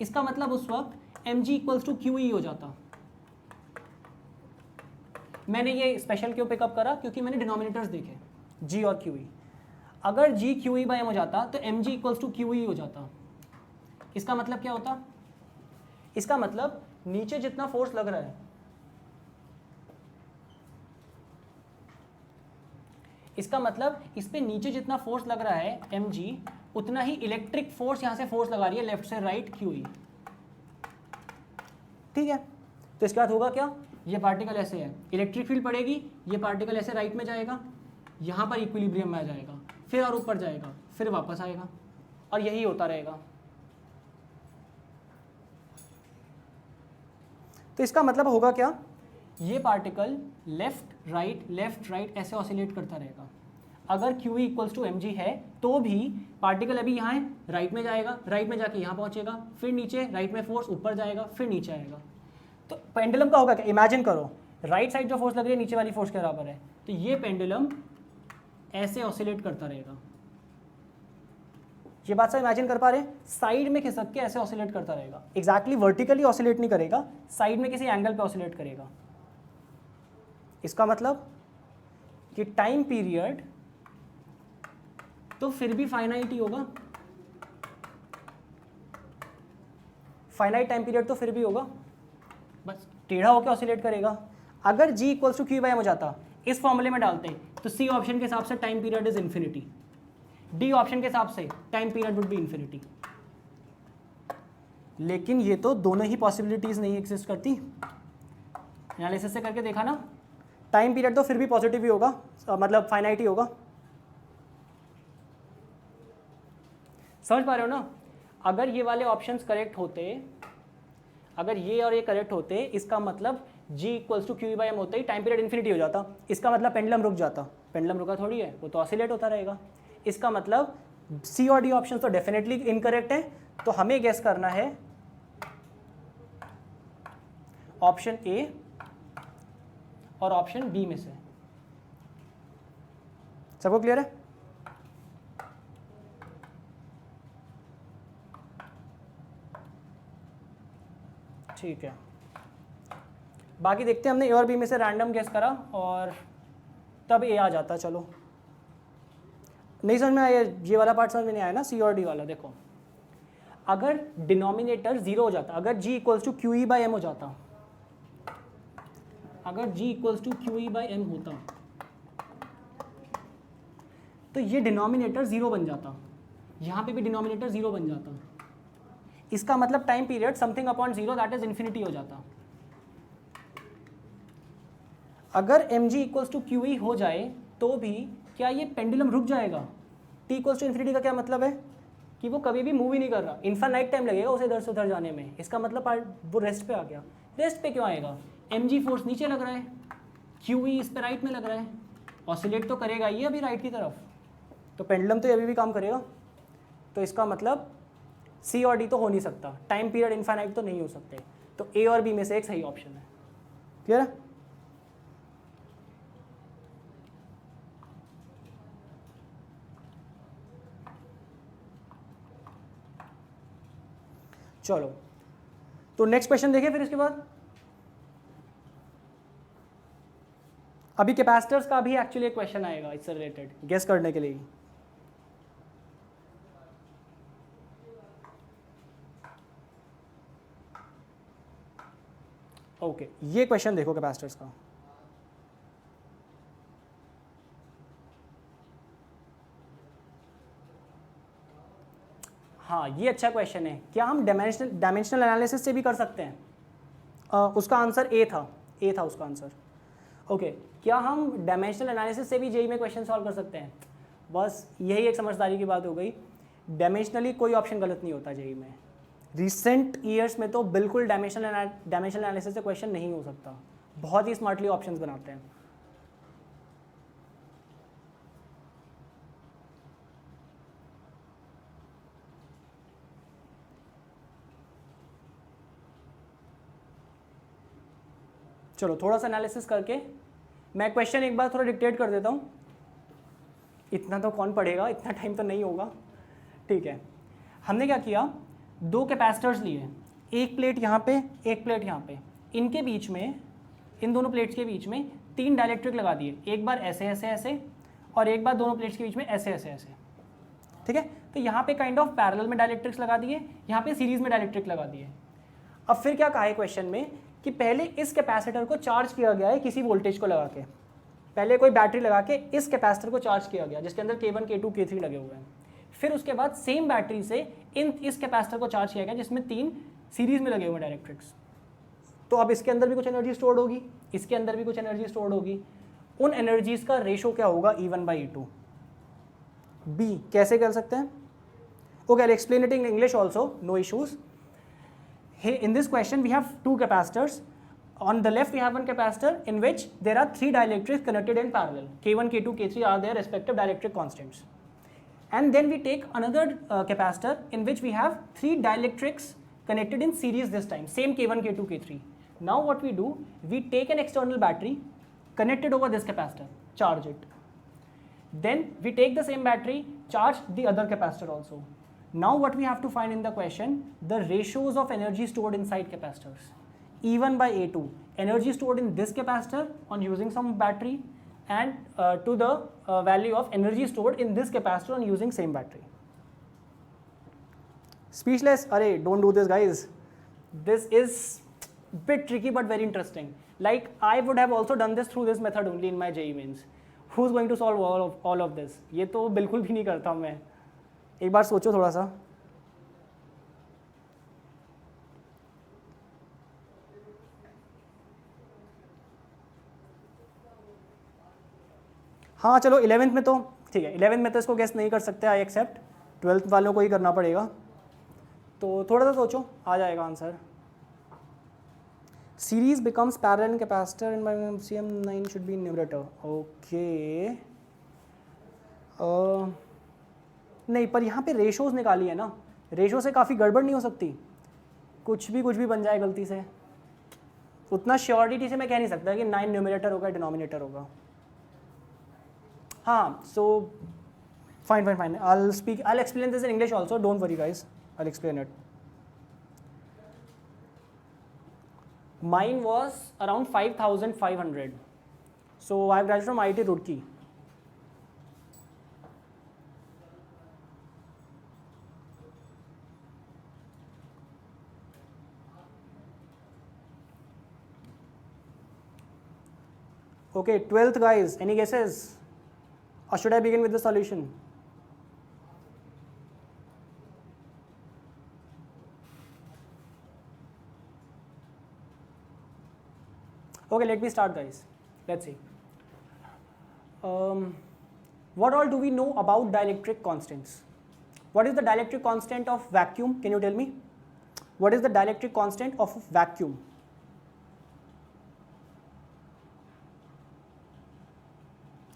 इसका मतलब उस वक्त m g equals to Q E हो जाता। मैंने ये स्पेशल क्यों पिकअप करा? क्योंकि मैंने डिनोमिनेटर्स देखे g और क्यू ई। अगर g q E by M हो जाता तो m g equals to Q E हो जाता। इसका मतलब क्या होता? इसका मतलब नीचे जितना फोर्स लग रहा है, इसका मतलब इस पे नीचे जितना फोर्स लग रहा है mg, उतना ही इलेक्ट्रिक फोर्स यहां से फोर्स लगा रही है लेफ्ट से राइट QE। ठीक है, तो इसके बाद होगा क्या? ये पार्टिकल ऐसे है, इलेक्ट्रिक फील्ड पड़ेगी, ये पार्टिकल ऐसे राइट में जाएगा, यहां पर इक्विलिब्रियम में आ जाएगा, फिर और ऊपर जाएगा, फिर वापस आएगा, और यही होता रहेगा। तो इसका मतलब होगा क्या? ये पार्टिकल लेफ्ट राइट ऐसे ऑसिलेट करता रहेगा। अगर q equals to m g है तो भी पार्टिकल अभी यहाँ है, राइट में जाएगा, राइट में जाके यहाँ पहुँचेगा, फिर नीचे, राइट में फोर्स ऊपर जाएगा, फिर नीचे आएगा। तो पेंडुलम का होगा क्या, इमेजिन करो राइट साइड जो फोर्स लग रही है नीचे वाली फोर्स के बराबर है, तो ये पेंडुलम ऐसे ऑसिलेट करता रहेगा। ये बात सब इमेजिन कर पा रहे हैं, साइड में खिसक के ऐसे ऑसिलेट करता रहेगा, एग्जैक्टली वर्टिकली ऑसिलेट नहीं करेगा, साइड में किसी एंगल पे ऑसिलेट करेगा। इसका मतलब कि टाइम पीरियड तो फिर भी फाइनाइट ही होगा, फाइनाइट टाइम पीरियड तो फिर भी होगा, बस टेढ़ा होकर ऑसिलेट करेगा। अगर g equals to q by M हो जाता, इस फॉर्मूले में डालते तो सी ऑप्शन के हिसाब से time period is infinity, D option के हिसाब से time period would be infinity. लेकिन ये तो दोनों ही पॉसिबिलिटीज नहीं एग्जिस्ट करती। एनालिसिस से करके देखा ना, टाइम पीरियड तो फिर भी पॉजिटिव ही होगा, मतलब फाइनाइट ही होगा। समझ पा रहे हो ना? अगर ये वाले ऑप्शंस करेक्ट होते, अगर ये और ये करेक्ट होते, इसका मतलब g equals to q by m होते ही टाइम पीरियड इन्फिनिटी हो जाता। इसका मतलब पेंडुलम रुक जाता, पेंडुलम रुका थोड़ी है, वो तो ऑसिलेट होता रहेगा। इसका मतलब सी और डी ऑप्शन तो डेफिनेटली इनकरेक्ट है, तो हमें गेस करना है ऑप्शन ए और ऑप्शन बी में से। सबको क्लियर है? ठीक है, बाकी देखते हैं। हमने ए और बी में से रैंडम गेस करा और तब ए आ जाता। चलो, नहीं समझ में आया, ये वाला पार्ट समझ में नहीं आया ना, सी और डी वाला। देखो, अगर डिनोमिनेटर जीरो हो जाता, अगर G equals to Q E by M हो जाता, अगर G equals to Q E by M होता तो ये डिनोमिनेटर जीरो बन जाता, यहाँ पे भी डिनोमिनेटर जीरो बन जाता। इसका मतलब time period something upon zero that is infinity हो जाता। अगर m g equals to Q E हो जाए तो भी क्या ये पेंडुलम रुक जाएगा? टी इक्वल्स टू इन्फिनिटी का क्या मतलब है कि वो कभी भी मूव ही नहीं कर रहा, इन्फिनाइट टाइम लगेगा उसे इधर से उधर जाने में। इसका मतलब वो रेस्ट पे आ गया। रेस्ट पे क्यों आएगा? एम जी फोर्स नीचे लग रहा है, क्यू ई इस पे राइट में लग रहा है, ऑसिलेट तो करेगा ये अभी राइट की तरफ, तो पेंडुलम तो अभी भी काम करेगा। तो इसका मतलब सी और डी तो हो नहीं सकता, टाइम पीरियड इन्फिनाइट तो नहीं हो सकते। तो ए और बी में से एक सही ऑप्शन है। क्लियर है? चलो, तो नेक्स्ट क्वेश्चन देखिए फिर इसके बाद। अभी कैपेसिटर्स का भी एक्चुअली एक क्वेश्चन आएगा इससे रिलेटेड, गेस करने के लिए। ओके, ये क्वेश्चन देखो कैपेसिटर्स का। हाँ, ये अच्छा क्वेश्चन है। क्या हम डायमेंशनल एनालिसिस से भी कर सकते हैं? उसका आंसर ए था, ए था उसका आंसर। ओके, क्या हम डायमेंशनल एनालिसिस से भी जेई में क्वेश्चन सॉल्व कर सकते हैं? बस यही एक समझदारी की बात हो गई। डायमेंशनली कोई ऑप्शन गलत नहीं होता जेई में। रिसेंट ईयर्स में तो बिल्कुल डायमेंशनल एनालिसिस से क्वेश्चन नहीं हो सकता, बहुत ही स्मार्टली ऑप्शंस बनाते हैं। चलो, थोड़ा सा एनालिसिस करके मैं क्वेश्चन एक बार थोड़ा डिक्टेट कर देता हूँ। इतना तो कौन पढ़ेगा, इतना टाइम तो नहीं होगा। ठीक है, हमने क्या किया, दो कैपेसिटर्स लिए, एक प्लेट यहाँ पे, एक प्लेट यहाँ पे। इनके बीच में, इन दोनों प्लेट्स के बीच में 3 डाइलेक्ट्रिक लगा दिए, एक बार ऐसे ऐसे ऐसे और एक बार दोनों प्लेट्स के बीच में ऐसे ऐसे ऐसे। ठीक है, तो यहाँ पे काइंड ऑफ पैरेलल में डाइलेक्ट्रिक्स लगा दिए, यहाँ पे सीरीज में डाइलेक्ट्रिक लगा दिए। अब फिर क्या कहा है क्वेश्चन में कि पहले इस कैपेसिटर को चार्ज किया गया है किसी वोल्टेज को लगा के, पहले कोई बैटरी लगा के इस कैपेसिटर को चार्ज किया गया जिसके अंदर K1, K2, K3 लगे हुए हैं। फिर उसके बाद सेम बैटरी से इस कैपेसिटर को चार्ज किया गया जिसमें 3 सीरीज में लगे हुए डायरेक्ट्रिक्स। तो अब इसके अंदर भी कुछ एनर्जी स्टोर्ड होगी, इसके अंदर भी कुछ एनर्जी स्टोर्ड होगी। उन एनर्जीज का रेशो क्या होगा? E1/E2। बी कैसे कर सकते हैं? Okay, I explain it in English also, no issues. Hey, in this question we have two capacitors. On the left we have one capacitor in which there are three dielectrics connected in parallel. K1, K2, K3 are their respective dielectric constants. And then we take another capacitor in which we have three dielectrics connected in series this time, same K1, K2, K3. Now what we do, we take an external battery, connect it over this capacitor, charge it. Then we take the same battery, charge the other capacitor also. Now what we have to find in the question, the ratios of energy stored inside capacitors. E1 by A2, energy stored in this capacitor on using some battery, and to the value of energy stored in this capacitor on using same battery. Speechless? Array, don't do this guys. This is bit tricky but very interesting. Like I would have also done this through this method only in my JEE Mains. Who's going to solve all of this? ये तो बिल्कुल भी नहीं करता मैं. एक बार सोचो थोड़ा सा. हाँ चलो 11th में तो ठीक है, 11th में तो इसको गेस नहीं कर सकते, आई एक्सेप्ट. 12th वालों को ही करना पड़ेगा. तो थोड़ा सा सोचो, आ जाएगा answer. Series becomes parallel capacitor in my CM9 should be numerator. Okay, नहीं पर यहाँ पे रेशोज निकाली है ना, रेशो से काफ़ी गड़बड़ नहीं हो सकती, कुछ भी बन जाए गलती से. उतना श्योरिटी से मैं कह नहीं सकता कि 9 न्यूमरेटर होगा डिनोमिनेटर होगा. हाँ, so fine. I'll explain this in English also. Don't worry, guys. I'll explain it. Mine was around 5,500. So I graduated from IIT Roorkee. Okay, 12th guys. Any guesses? Or should I begin with the solution? Okay, let me start guys. Let's see. What all do we know about dielectric constants? What is the dielectric constant of vacuum? Can you tell me? What is the dielectric constant of vacuum?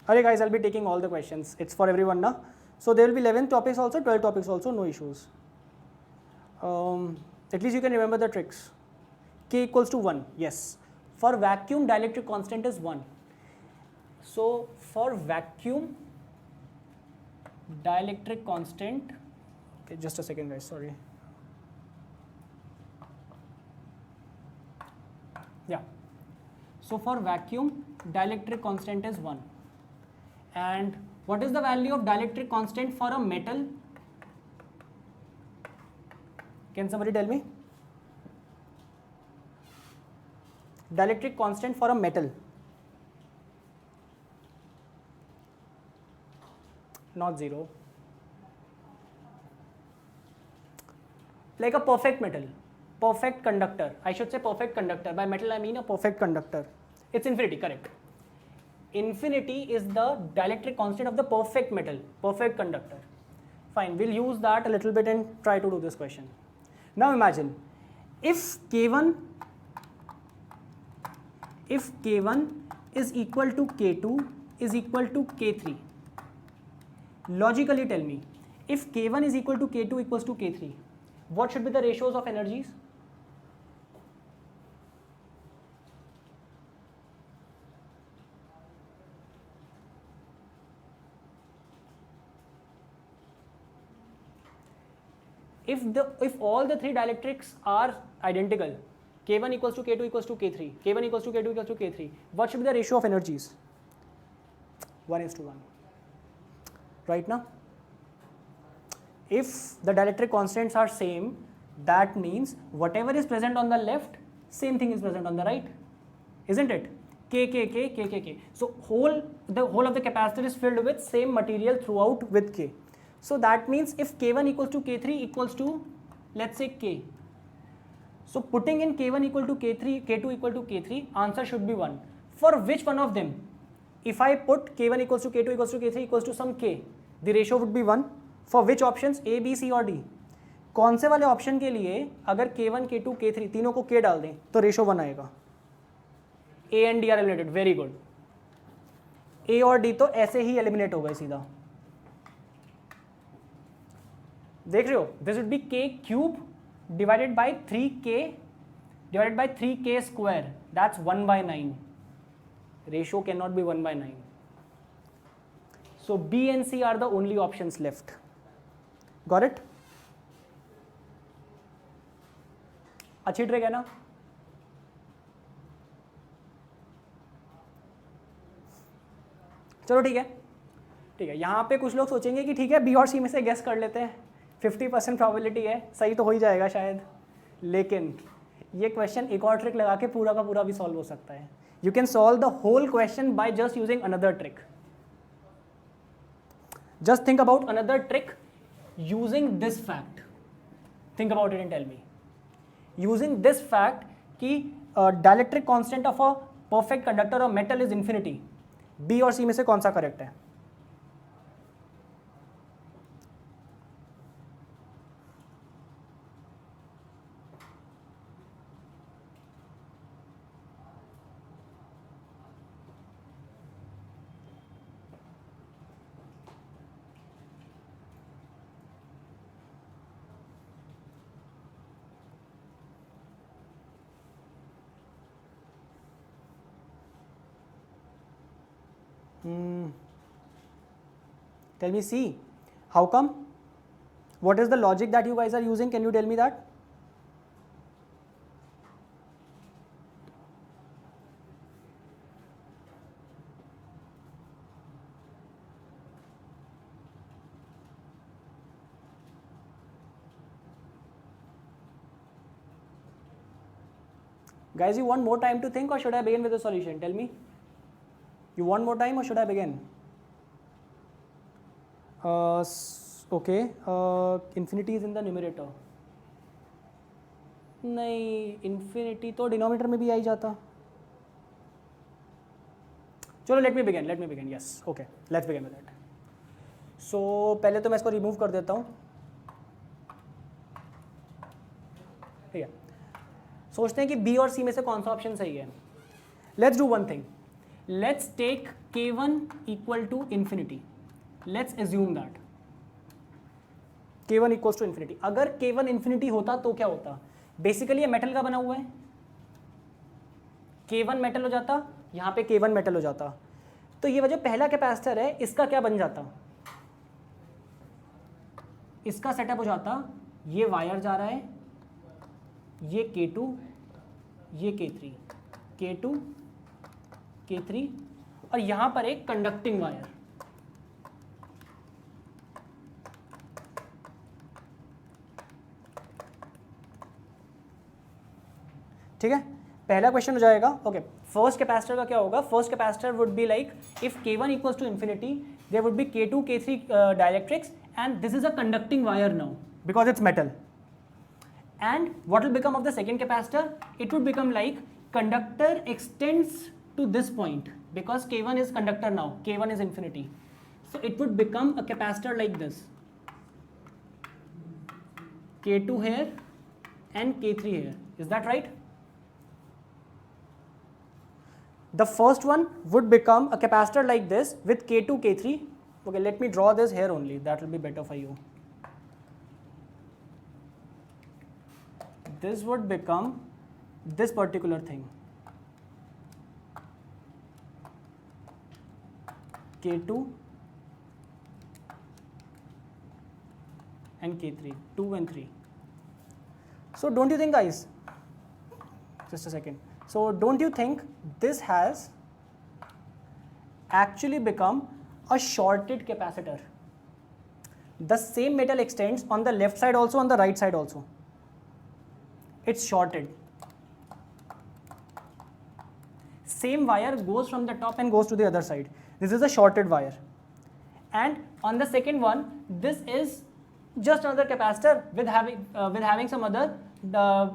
Alright guys, I'll be taking all the questions. It's for everyone now. So there will be 11 topics also, 12 topics also, no issues. At least you can remember the tricks. K equals to 1, yes. For vacuum, dielectric constant is 1. So for vacuum, dielectric constant, okay, just a second guys, sorry. Yeah. So for vacuum, dielectric constant is 1. And what is the value of dielectric constant for a metal? Can somebody tell me? Dielectric constant for a metal. Not 0. Like a perfect metal, perfect conductor. I should say perfect conductor. By metal I mean a perfect conductor. It's infinity, correct. Infinity is the dielectric constant of the perfect metal, perfect conductor. Fine, we'll use that a little bit and try to do this question. Now imagine, if K1 is equal to K2 is equal to K3, logically tell me, if K1 is equal to K2 equals to K3, what should be the ratios of energies? If all the three dielectrics are identical, K1 equals to K2 equals to K3, K1 equals to K2 equals to K3, what should be the ratio of energies? 1:1. Right now? If the dielectric constants are same, that means whatever is present on the left, same thing is present on the right, isn't it? K, K, K, K, K, K. So the whole of the capacitor is filled with same material throughout with K. So that means if K1 equals to K3 equals to, let's say, K. So putting in K1 equal to K3, K2 equal to K3, answer should be 1. For which one of them? If I put K1 equals to K2 equals to K3 equals to some K, the ratio would be 1. For which options? A, B, C और D. कौन से वाले option के लिए अगर K1, K2, K3 तीनों को K डाल दें तो रेशो 1 आएगा? A and D are eliminated, very good. A और डी तो ऐसे ही एलिमिनेट हो गए सीधा, देख रहे हो, दिस वुड बी के cube divided by 3k divided by 3k square, that's 1/9. Ratio cannot be 1/9. So B and C are the only options left. Got it? अच्छी ट्रिक है ना? चलो ठीक है, ठीक है। यहाँ पे कुछ लोग सोचेंगे कि ठीक है बी और सी में से गेस कर लेते हैं, 50% प्रोबेबिलिटी है, सही तो हो ही जाएगा शायद। लेकिन ये क्वेश्चन एक और ट्रिक लगा के पूरा का पूरा भी सॉल्व हो सकता है। You can solve the whole question by just using another trick. Just think about another trick using this fact, think about it and tell me. Using this fact कि dielectric constant of a perfect conductor of metal is infinity, B और C में से कौन सा correct है? Tell me C. How come? What is the logic that you guys are using? Can you tell me that? Guys, you want more time to think or should I begin with the solution? Tell me. You want more time or should I begin? Okay. Infinity is in the numerator. नहीं, infinity तो denominator में भी आ ही जाता। चलो let me begin. Yes, okay. Let's begin with that. So पहले तो मैं इसको रिमूव कर देता हूँ, ठीक है। सोचते हैं कि बी और सी में से कौन सा ऑप्शन सही है। Let's do one thing, let's take k1 equal to infinity, let's assume that k1 equals to infinity. अगर k1 इन्फिनिटी होता तो क्या होता? बेसिकली ये मेटल का बना हुआ है, k1 मेटल हो जाता, यहाँ पे k1 मेटल हो जाता, तो ये जो पहला कैपेसिटर है इसका क्या बन जाता? इसका सेटअप हो जाता, ये वायर जा रहा है, ये K2, ये K3, K2, K3 और यहां पर एक कंडक्टिंग वायर। ठीक है, पहला क्वेश्चन हो जाएगा। ओके, फर्स्ट कैपेसिटर का क्या होगा? First capacitor would be like if K1 equals to infinity there would be K2, K3 dielectrics and this is a conducting wire now because it's metal. And what will become of the second capacitor? It would become like conductor extends to this point because K1 is conductor now, K1 is infinity. So it would become a capacitor like this, K2 here and K3 here. Is that right? The first one would become a capacitor like this with K2, K3. Okay, let me draw this here only, that will be better for you. This would become this particular thing, K2 and K3, 2 and 3. So don't you think, guys, just a second, so don't you think this has actually become a shorted capacitor? The same metal extends on the left side also, on the right side also. It's shorted. Same wire goes from the top and goes to the other side. This is a shorted wire. And on the second one, this is just another capacitor with having some other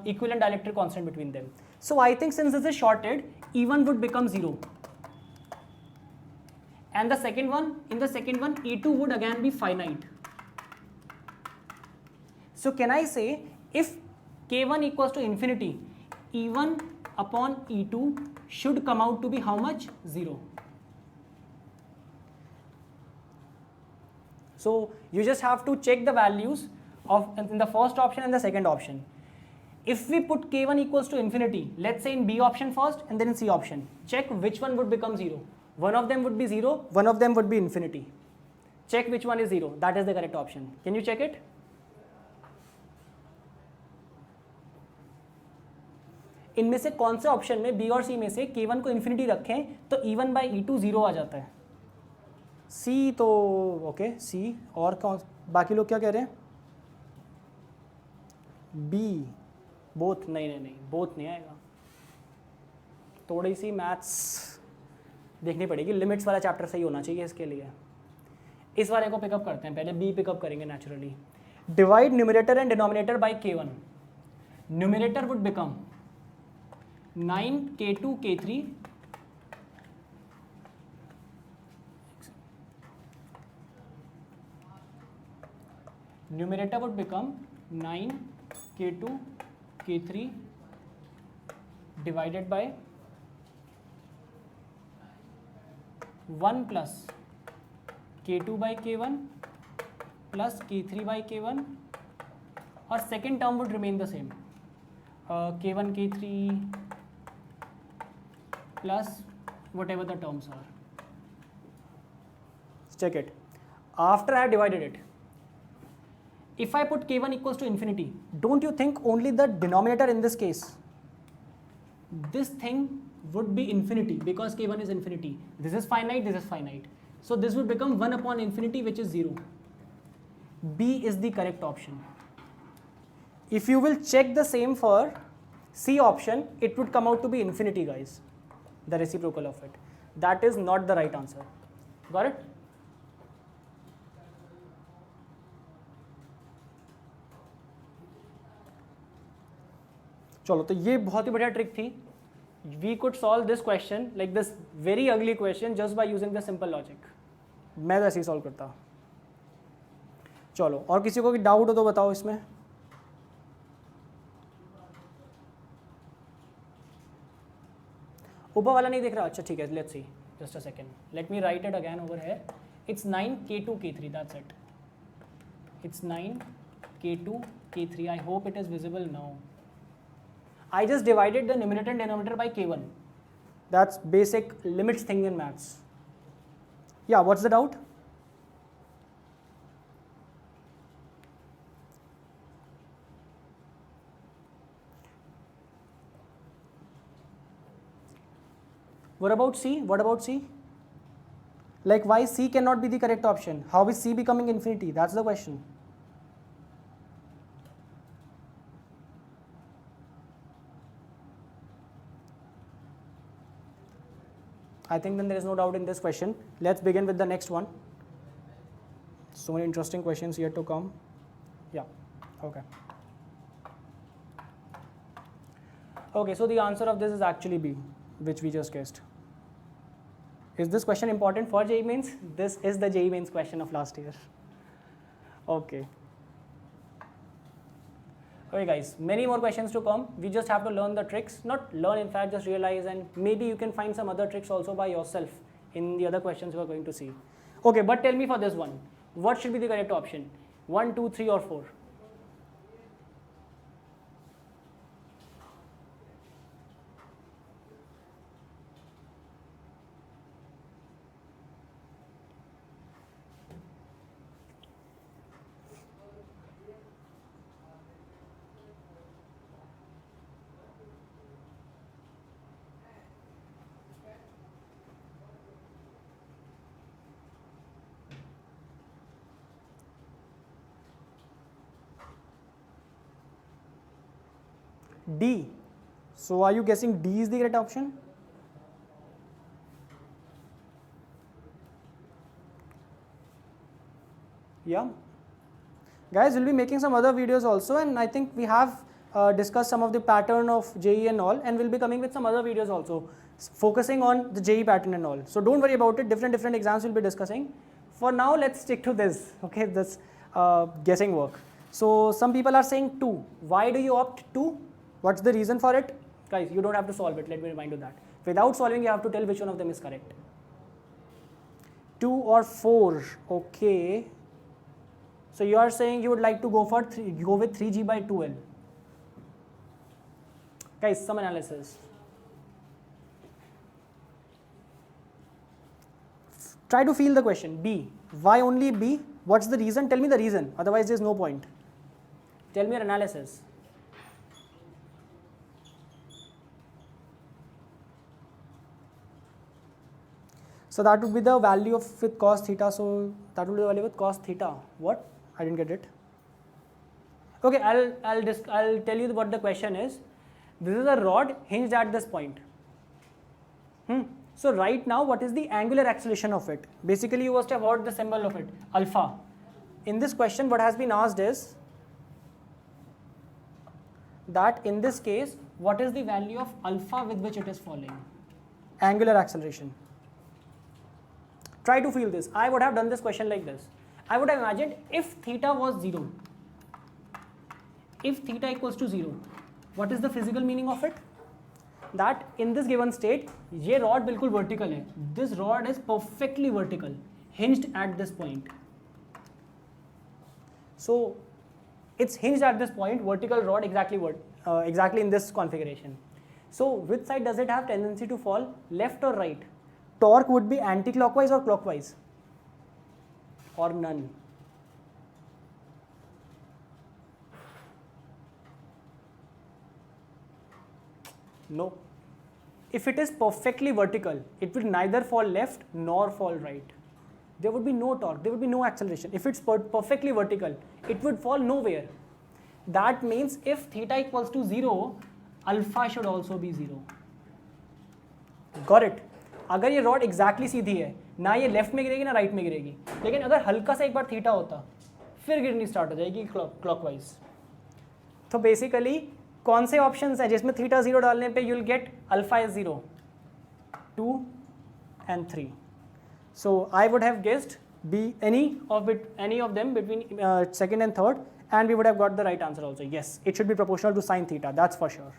equivalent dielectric constant between them. So I think since this is shorted, E1 would become 0. And the second one, in the second one, E2 would again be finite. So can I say if K1 equals to infinity, E1 upon E2 should come out to be how much? 0. So you just have to check the values of in the first option and the second option. If we put k1 equals to infinity, let's say in B option first and then in C option, check which one would become 0. One of them would be 0, one of them would be infinity. Check which one is 0. That is the correct option. Can you check it? इनमें से कौन से option में B और C में से k1 को infinity रखें तो e1 बाई e2 0 आ जाता है? सी तो ओके सी, और कौन बाकी लोग क्या कह रहे हैं? बी बोथ, नहीं बोथ नहीं आएगा, थोड़ी सी मैथ्स देखनी पड़ेगी, लिमिट्स वाला चैप्टर सही होना चाहिए इसके लिए। इस वाले को पिकअप करते हैं, पहले बी पिकअप करेंगे naturally. Divide numerator and denominator by k1, numerator would become 9k2 k3 numerator would become 9k2 k3 divided by 1 plus k2 by k1 plus k3 by k1, और second term would remain the same, k1 k3 plus whatever the terms are. Check it. After I have divided it, if I put k1 equals to infinity, don't you think only the denominator in this case, this thing would be infinity because k1 is infinity. This is finite, this is finite. So this would become 1 upon infinity, which is 0. B is the correct option. If you will check the same for C option, it would come out to be infinity, guys. The reciprocal of it. That is not the right answer. Got it? चलो, तो ये बहुत ही बढ़िया trick थी. We could solve this question, like this very ugly question, just by using the simple logic. मैं तो ऐसे ही solve करता. चलो, और किसी को कोई डाउट हो तो बताओ इसमें. ऊपर वाला नहीं दिख रहा? अच्छा ठीक है, let's see, just a second, let me right it again over here. It's 9k2 k3, that's it. It's 9k2 k3. I hope it is visible now. I just divided the numerator and denominator by k1. That's basic limits thing in maths. Yeah, what's the doubt? What about C? What about C? Like, why C cannot be the correct option? How is C becoming infinity? That's the question. I think then there is no doubt in this question. Let's begin with the next one. So many interesting questions yet to come. Yeah, okay. Okay, so the answer of this is actually B, which we just guessed. Is this question important for JEE Mains? This is the JEE Mains question of last year. Okay. Okay guys, many more questions to come. We just have to learn the tricks. Not learn, in fact, just realize, and maybe you can find some other tricks also by yourself in the other questions we are going to see. Okay, but tell me for this one, what should be the correct option? 1, 2, 3 or 4? D. So are you guessing D is the correct option? Yeah. Guys, we'll be making some other videos also, and I think we have discussed some of the pattern of JEE and all, and we'll be coming with some other videos also, focusing on the JEE pattern and all. So don't worry about it, different exams we'll be discussing. For now, let's stick to this, okay, this guessing work. So some people are saying 2. Why do you opt 2? What's the reason for it? Guys, you don't have to solve it, let me remind you that. Without solving, you have to tell which one of them is correct. 2 or 4. Okay. So you are saying you would like to go with 3g by 2l. Guys, some analysis. Try to feel the question. B. Why only B? What's the reason? Tell me the reason. Otherwise, there's no point. Tell me your analysis. So that would be the value of with cos theta. So that would be the value with cos theta. What? I didn't get it. Okay, I'll tell you what the question is. This is a rod hinged at this point. So right now, what is the angular acceleration of it? Basically, you must have heard the symbol of it, alpha. In this question, what has been asked is that in this case, what is the value of alpha with which it is falling? Angular acceleration. Try to feel this. I would have done this question like this. I would have imagined if theta was 0, if theta equals to 0, what is the physical meaning of it? That in this given state, ये rod बिल्कुल vertical है. This rod is perfectly vertical, hinged at this point. So it's hinged at this point, vertical rod exactly in this configuration. So which side does it have tendency to fall, left or right? Torque would be anti-clockwise or clockwise? Or none? No. If it is perfectly vertical, it will neither fall left nor fall right. There would be no torque, there would be no acceleration. If it's perfectly vertical, it would fall nowhere. That means if theta equals to 0, alpha should also be 0. Got it? अगर ये rod exactly सीधी है, ना ये left में गिरेगी ना right में गिरेगी, लेकिन अगर हल्का सा एक बार थीटा होता फिर गिरनी स्टार्ट हो जाएगी क्लॉकवाइज. तो बेसिकली कौन से ऑप्शंस हैं जिसमें थीटा 0 डालने पे you will get alpha is 0, 2 and 3. So I would have guessed B, any of them between second and third, and we would have got the right answer also. Yes, it should be proportional to sine theta, that's for sure.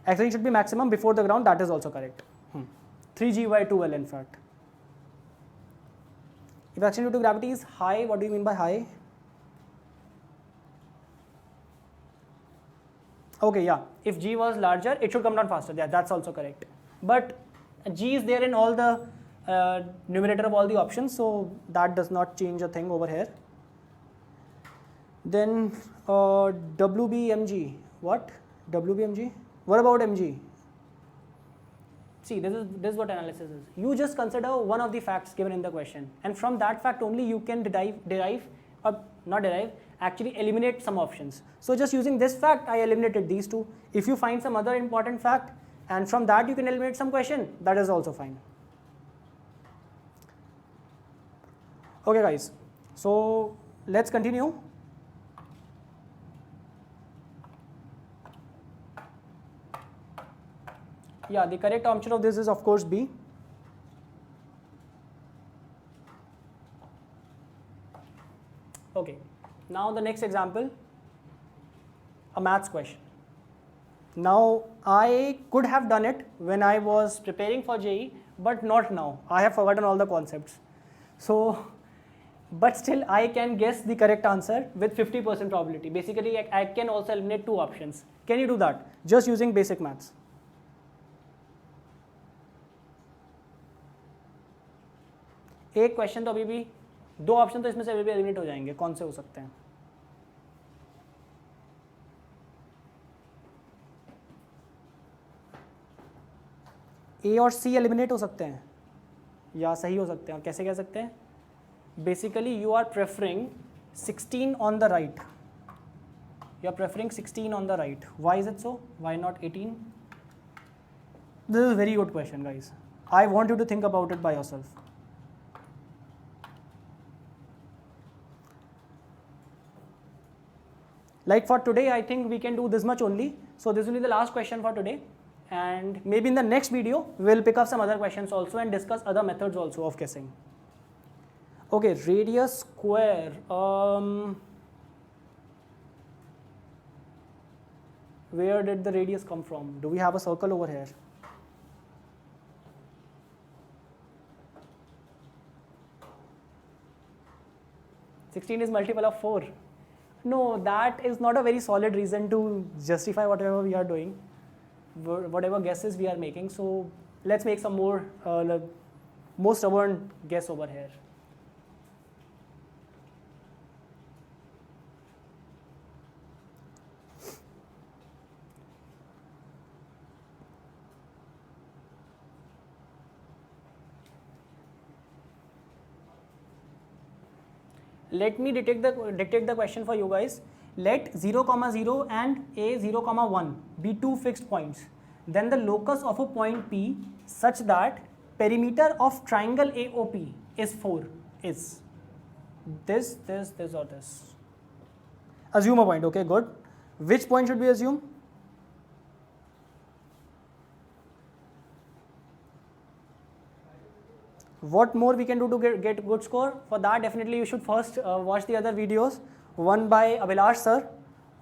Actually, it should be maximum before the ground, that is also correct. 3g by 2l in fact. If action due to gravity is high, what do you mean by high? Okay, yeah, if g was larger, it should come down faster. Yeah, that's also correct. But g is there in all the numerator of all the options, so that does not change a thing over here. Then WBMG, what? WBMG? What about MG? See, this is what analysis is. You just consider one of the facts given in the question, and from that fact only you can actually eliminate some options. So just using this fact, I eliminated these two. If you find some other important fact, and from that you can eliminate some question, that is also fine. Okay guys, so let's continue. Yeah, the correct option of this is of course B. Okay, now the next example, a maths question. Now I could have done it when I was preparing for JEE, but not now. I have forgotten all the concepts. So, but still I can guess the correct answer with 50% probability. Basically, I can also eliminate two options. Can you do that? Just using basic maths. एक question तो अभी भी, दो option तो इसमें से अभी भी एलिमिनेट हो जाएंगे. कौन से हो सकते हैं? ए और सी एलिमिनेट हो सकते हैं या सही हो सकते हैं. और कैसे कह सकते हैं? Basically you are preferring 16 on the right. You are preferring 16 on the right. Why is it so? Why not 18? This is very good question guys. I want you to think about it by yourself. Like for today, I think we can do this much only. So this will be the last question for today, and maybe in the next video we'll pick up some other questions also and discuss other methods also of guessing. Okay, radius square. Where did the radius come from? Do we have a circle over here? 16 is multiple of 4. No, that is not a very solid reason to justify whatever we are doing, whatever guesses we are making. So let's make some more stubborn guess over here. Let me dictate the question for you guys. Let 0, 0 and a 0, 1 be two fixed points. Then the locus of a point P such that perimeter of triangle AOP is 4 is this, or this. Assume a point. Okay, good. Which point should we assume? What more we can do to get good score? For that, definitely you should first watch the other videos. One by Abhilash sir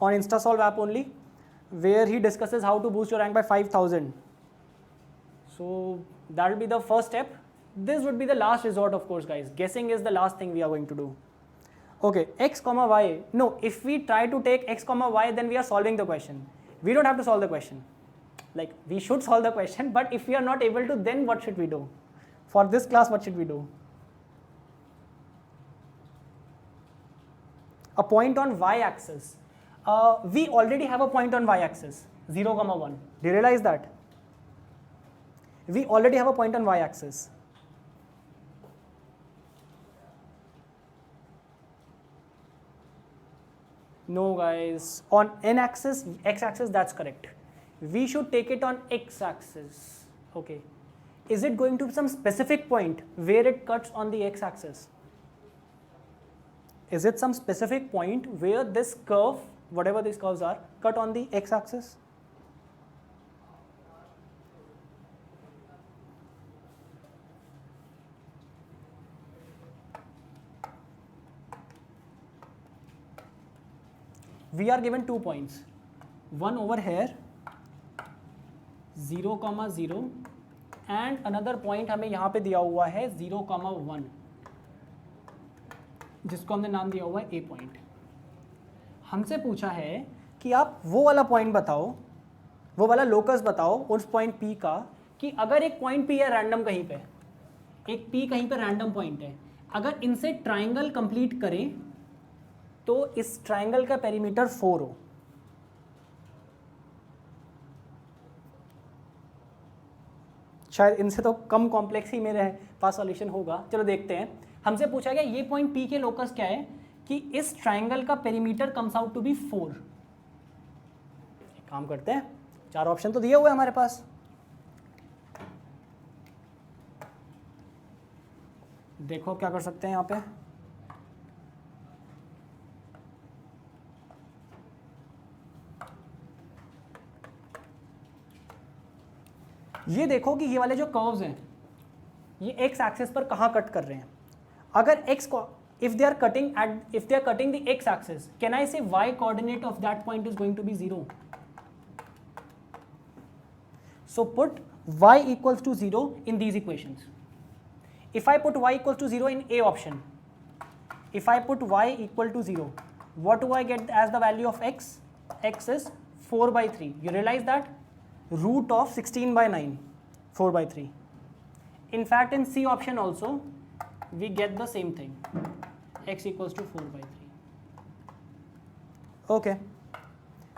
on InstaSolve app only, where he discusses how to boost your rank by 5,000. So that will be the first step. This would be the last resort, of course, guys. Guessing is the last thing we are going to do. Okay, x comma y. No, if we try to take x comma y, then we are solving the question. We don't have to solve the question. Like, we should solve the question, but if we are not able to, then what should we do? For this class, what should we do? A point on y-axis. We already have a point on y-axis, 0, 1. Do you realize that? We already have a point on y-axis. No, guys. On n-axis, x-axis, that's correct. We should take it on x-axis. Okay. Is it going to be some specific point where it cuts on the x-axis? Is it some specific point where this curve, whatever these curves are, cut on the x-axis? We are given 2 points. One over here, 0, 0. And another point हमें यहाँ पे दिया हुआ है 0, 1, जिसको हमने नाम दिया हुआ है ए पॉइंट. हमसे पूछा है कि आप वो वाला पॉइंट बताओ, वो वाला लोकस बताओ उस पॉइंट पी का, कि अगर एक पॉइंट पी है रैंडम कहीं पे, एक पी कहीं पे रैंडम पॉइंट है, अगर इनसे ट्राइंगल कंप्लीट करें तो इस ट्राइंगल का पेरीमीटर 4 हो. शायद इनसे तो कम कॉम्प्लेक्स ही मेरे पास सॉल्यूशन होगा. चलो देखते हैं. हमसे पूछा गया ये पॉइंट पी के लोकस क्या है, कि इस ट्राइंगल का perimeter comes out to be 4. एक काम करते हैं, 4 ऑप्शन तो दिए हुए हैं हमारे पास. देखो क्या कर सकते हैं यहाँ पे. ये देखो कि ये वाले जो कर्व्स हैं ये एक्स एक्सिस पर कहाँ कट कर रहे हैं. अगर एक्स को if they are cutting the x axis, can I say y coordinate of that point is going to be 0? So put y equals to 0 in these equations. If I put y equals to 0 in A option, if I put y equal to 0, what do I get as the value of x? X is 4 by 3. You realize that? Root of 16 by 9, 4 by 3. In fact, in C option also, we get the same thing. X equals to 4 by 3. Okay.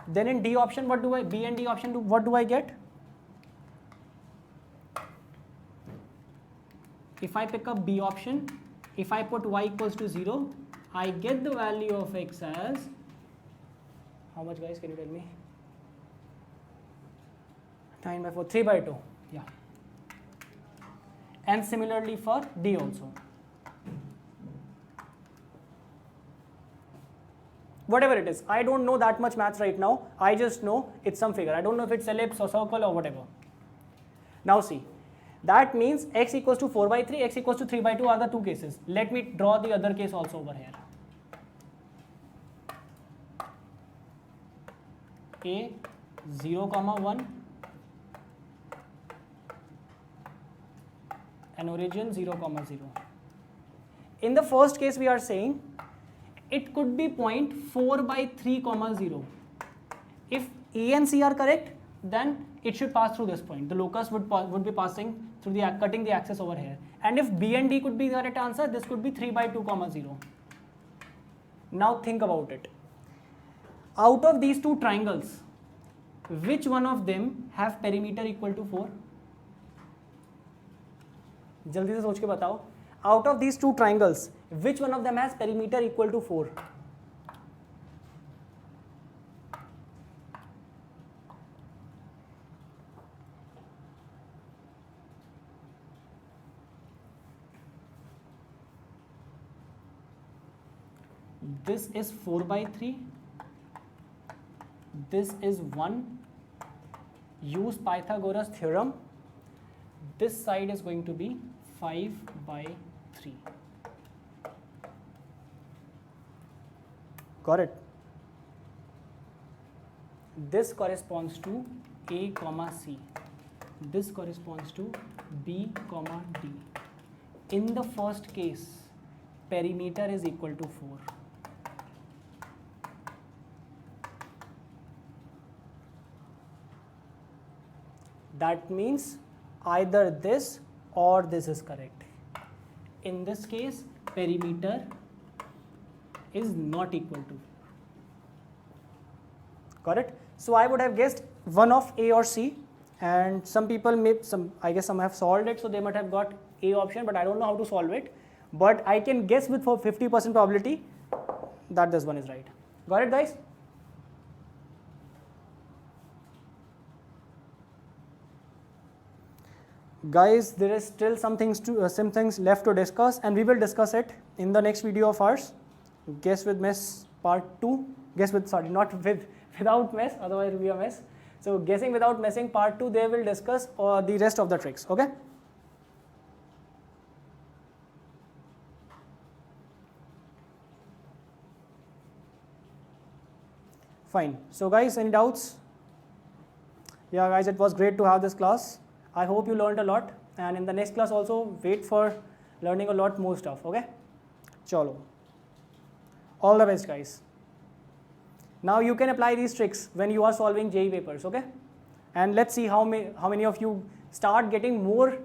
Then in D option, B and D option, what do I get? If I pick up B option, if I put y equals to 0, I get the value of x as, how much, guys, can you tell me? 9 by 4, 3 by 2, yeah. And similarly for D also. Whatever it is, I don't know that much maths right now. I just know it's some figure. I don't know if it's ellipse or circle or whatever. Now see, that means x equals to 4 by 3, x equals to 3 by 2 are the two cases. Let me draw the other case also over here. A 0, 1 and origin 0, 0. In the first case we are saying it could be point 4 by 3 comma 0. If A and C are correct, then it should pass through this point. The locus would be passing through the cutting the axis over here. And if B and D could be the correct answer, this could be 3 by 2 comma 0. Now think about it. Out of these two triangles, which one of them have perimeter equal to 4? जल्दी से सोच के बताओ. Out of these two triangles, which one of them has perimeter equal to 4? This is 4 by 3. This is 1. Use Pythagoras theorem. This side is going to be 5 by 3. Got it? This corresponds to A comma C. This corresponds to B comma D. In the first case, perimeter is equal to 4. That means either this or this is correct. In this case, perimeter is not equal to 4. Got it? So I would have guessed one of A or C, and some people I guess some have solved it, so they might have got A option, but I don't know how to solve it. But I can guess with 50% probability that this one is right. Got it, guys? Guys, there is still some things left to discuss, and we will discuss it in the next video of ours. Guess with mess part 2. Without mess, otherwise it will be a mess. So guessing without messing part 2, they will discuss the rest of the tricks. Okay? Fine. So guys, any doubts? Yeah guys, it was great to have this class. I hope you learned a lot, and in the next class also wait for learning a lot more stuff. Okay? Chalo. All the best, guys. Now you can apply these tricks when you are solving JEE papers. Okay? And let's see how many of you start getting more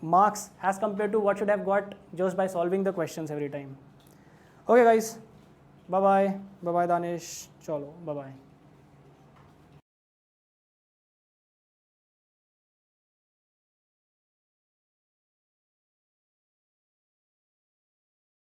marks as compared to what should have got just by solving the questions every time. Okay, guys. Bye bye. Bye bye, Danish. Chalo. Bye bye.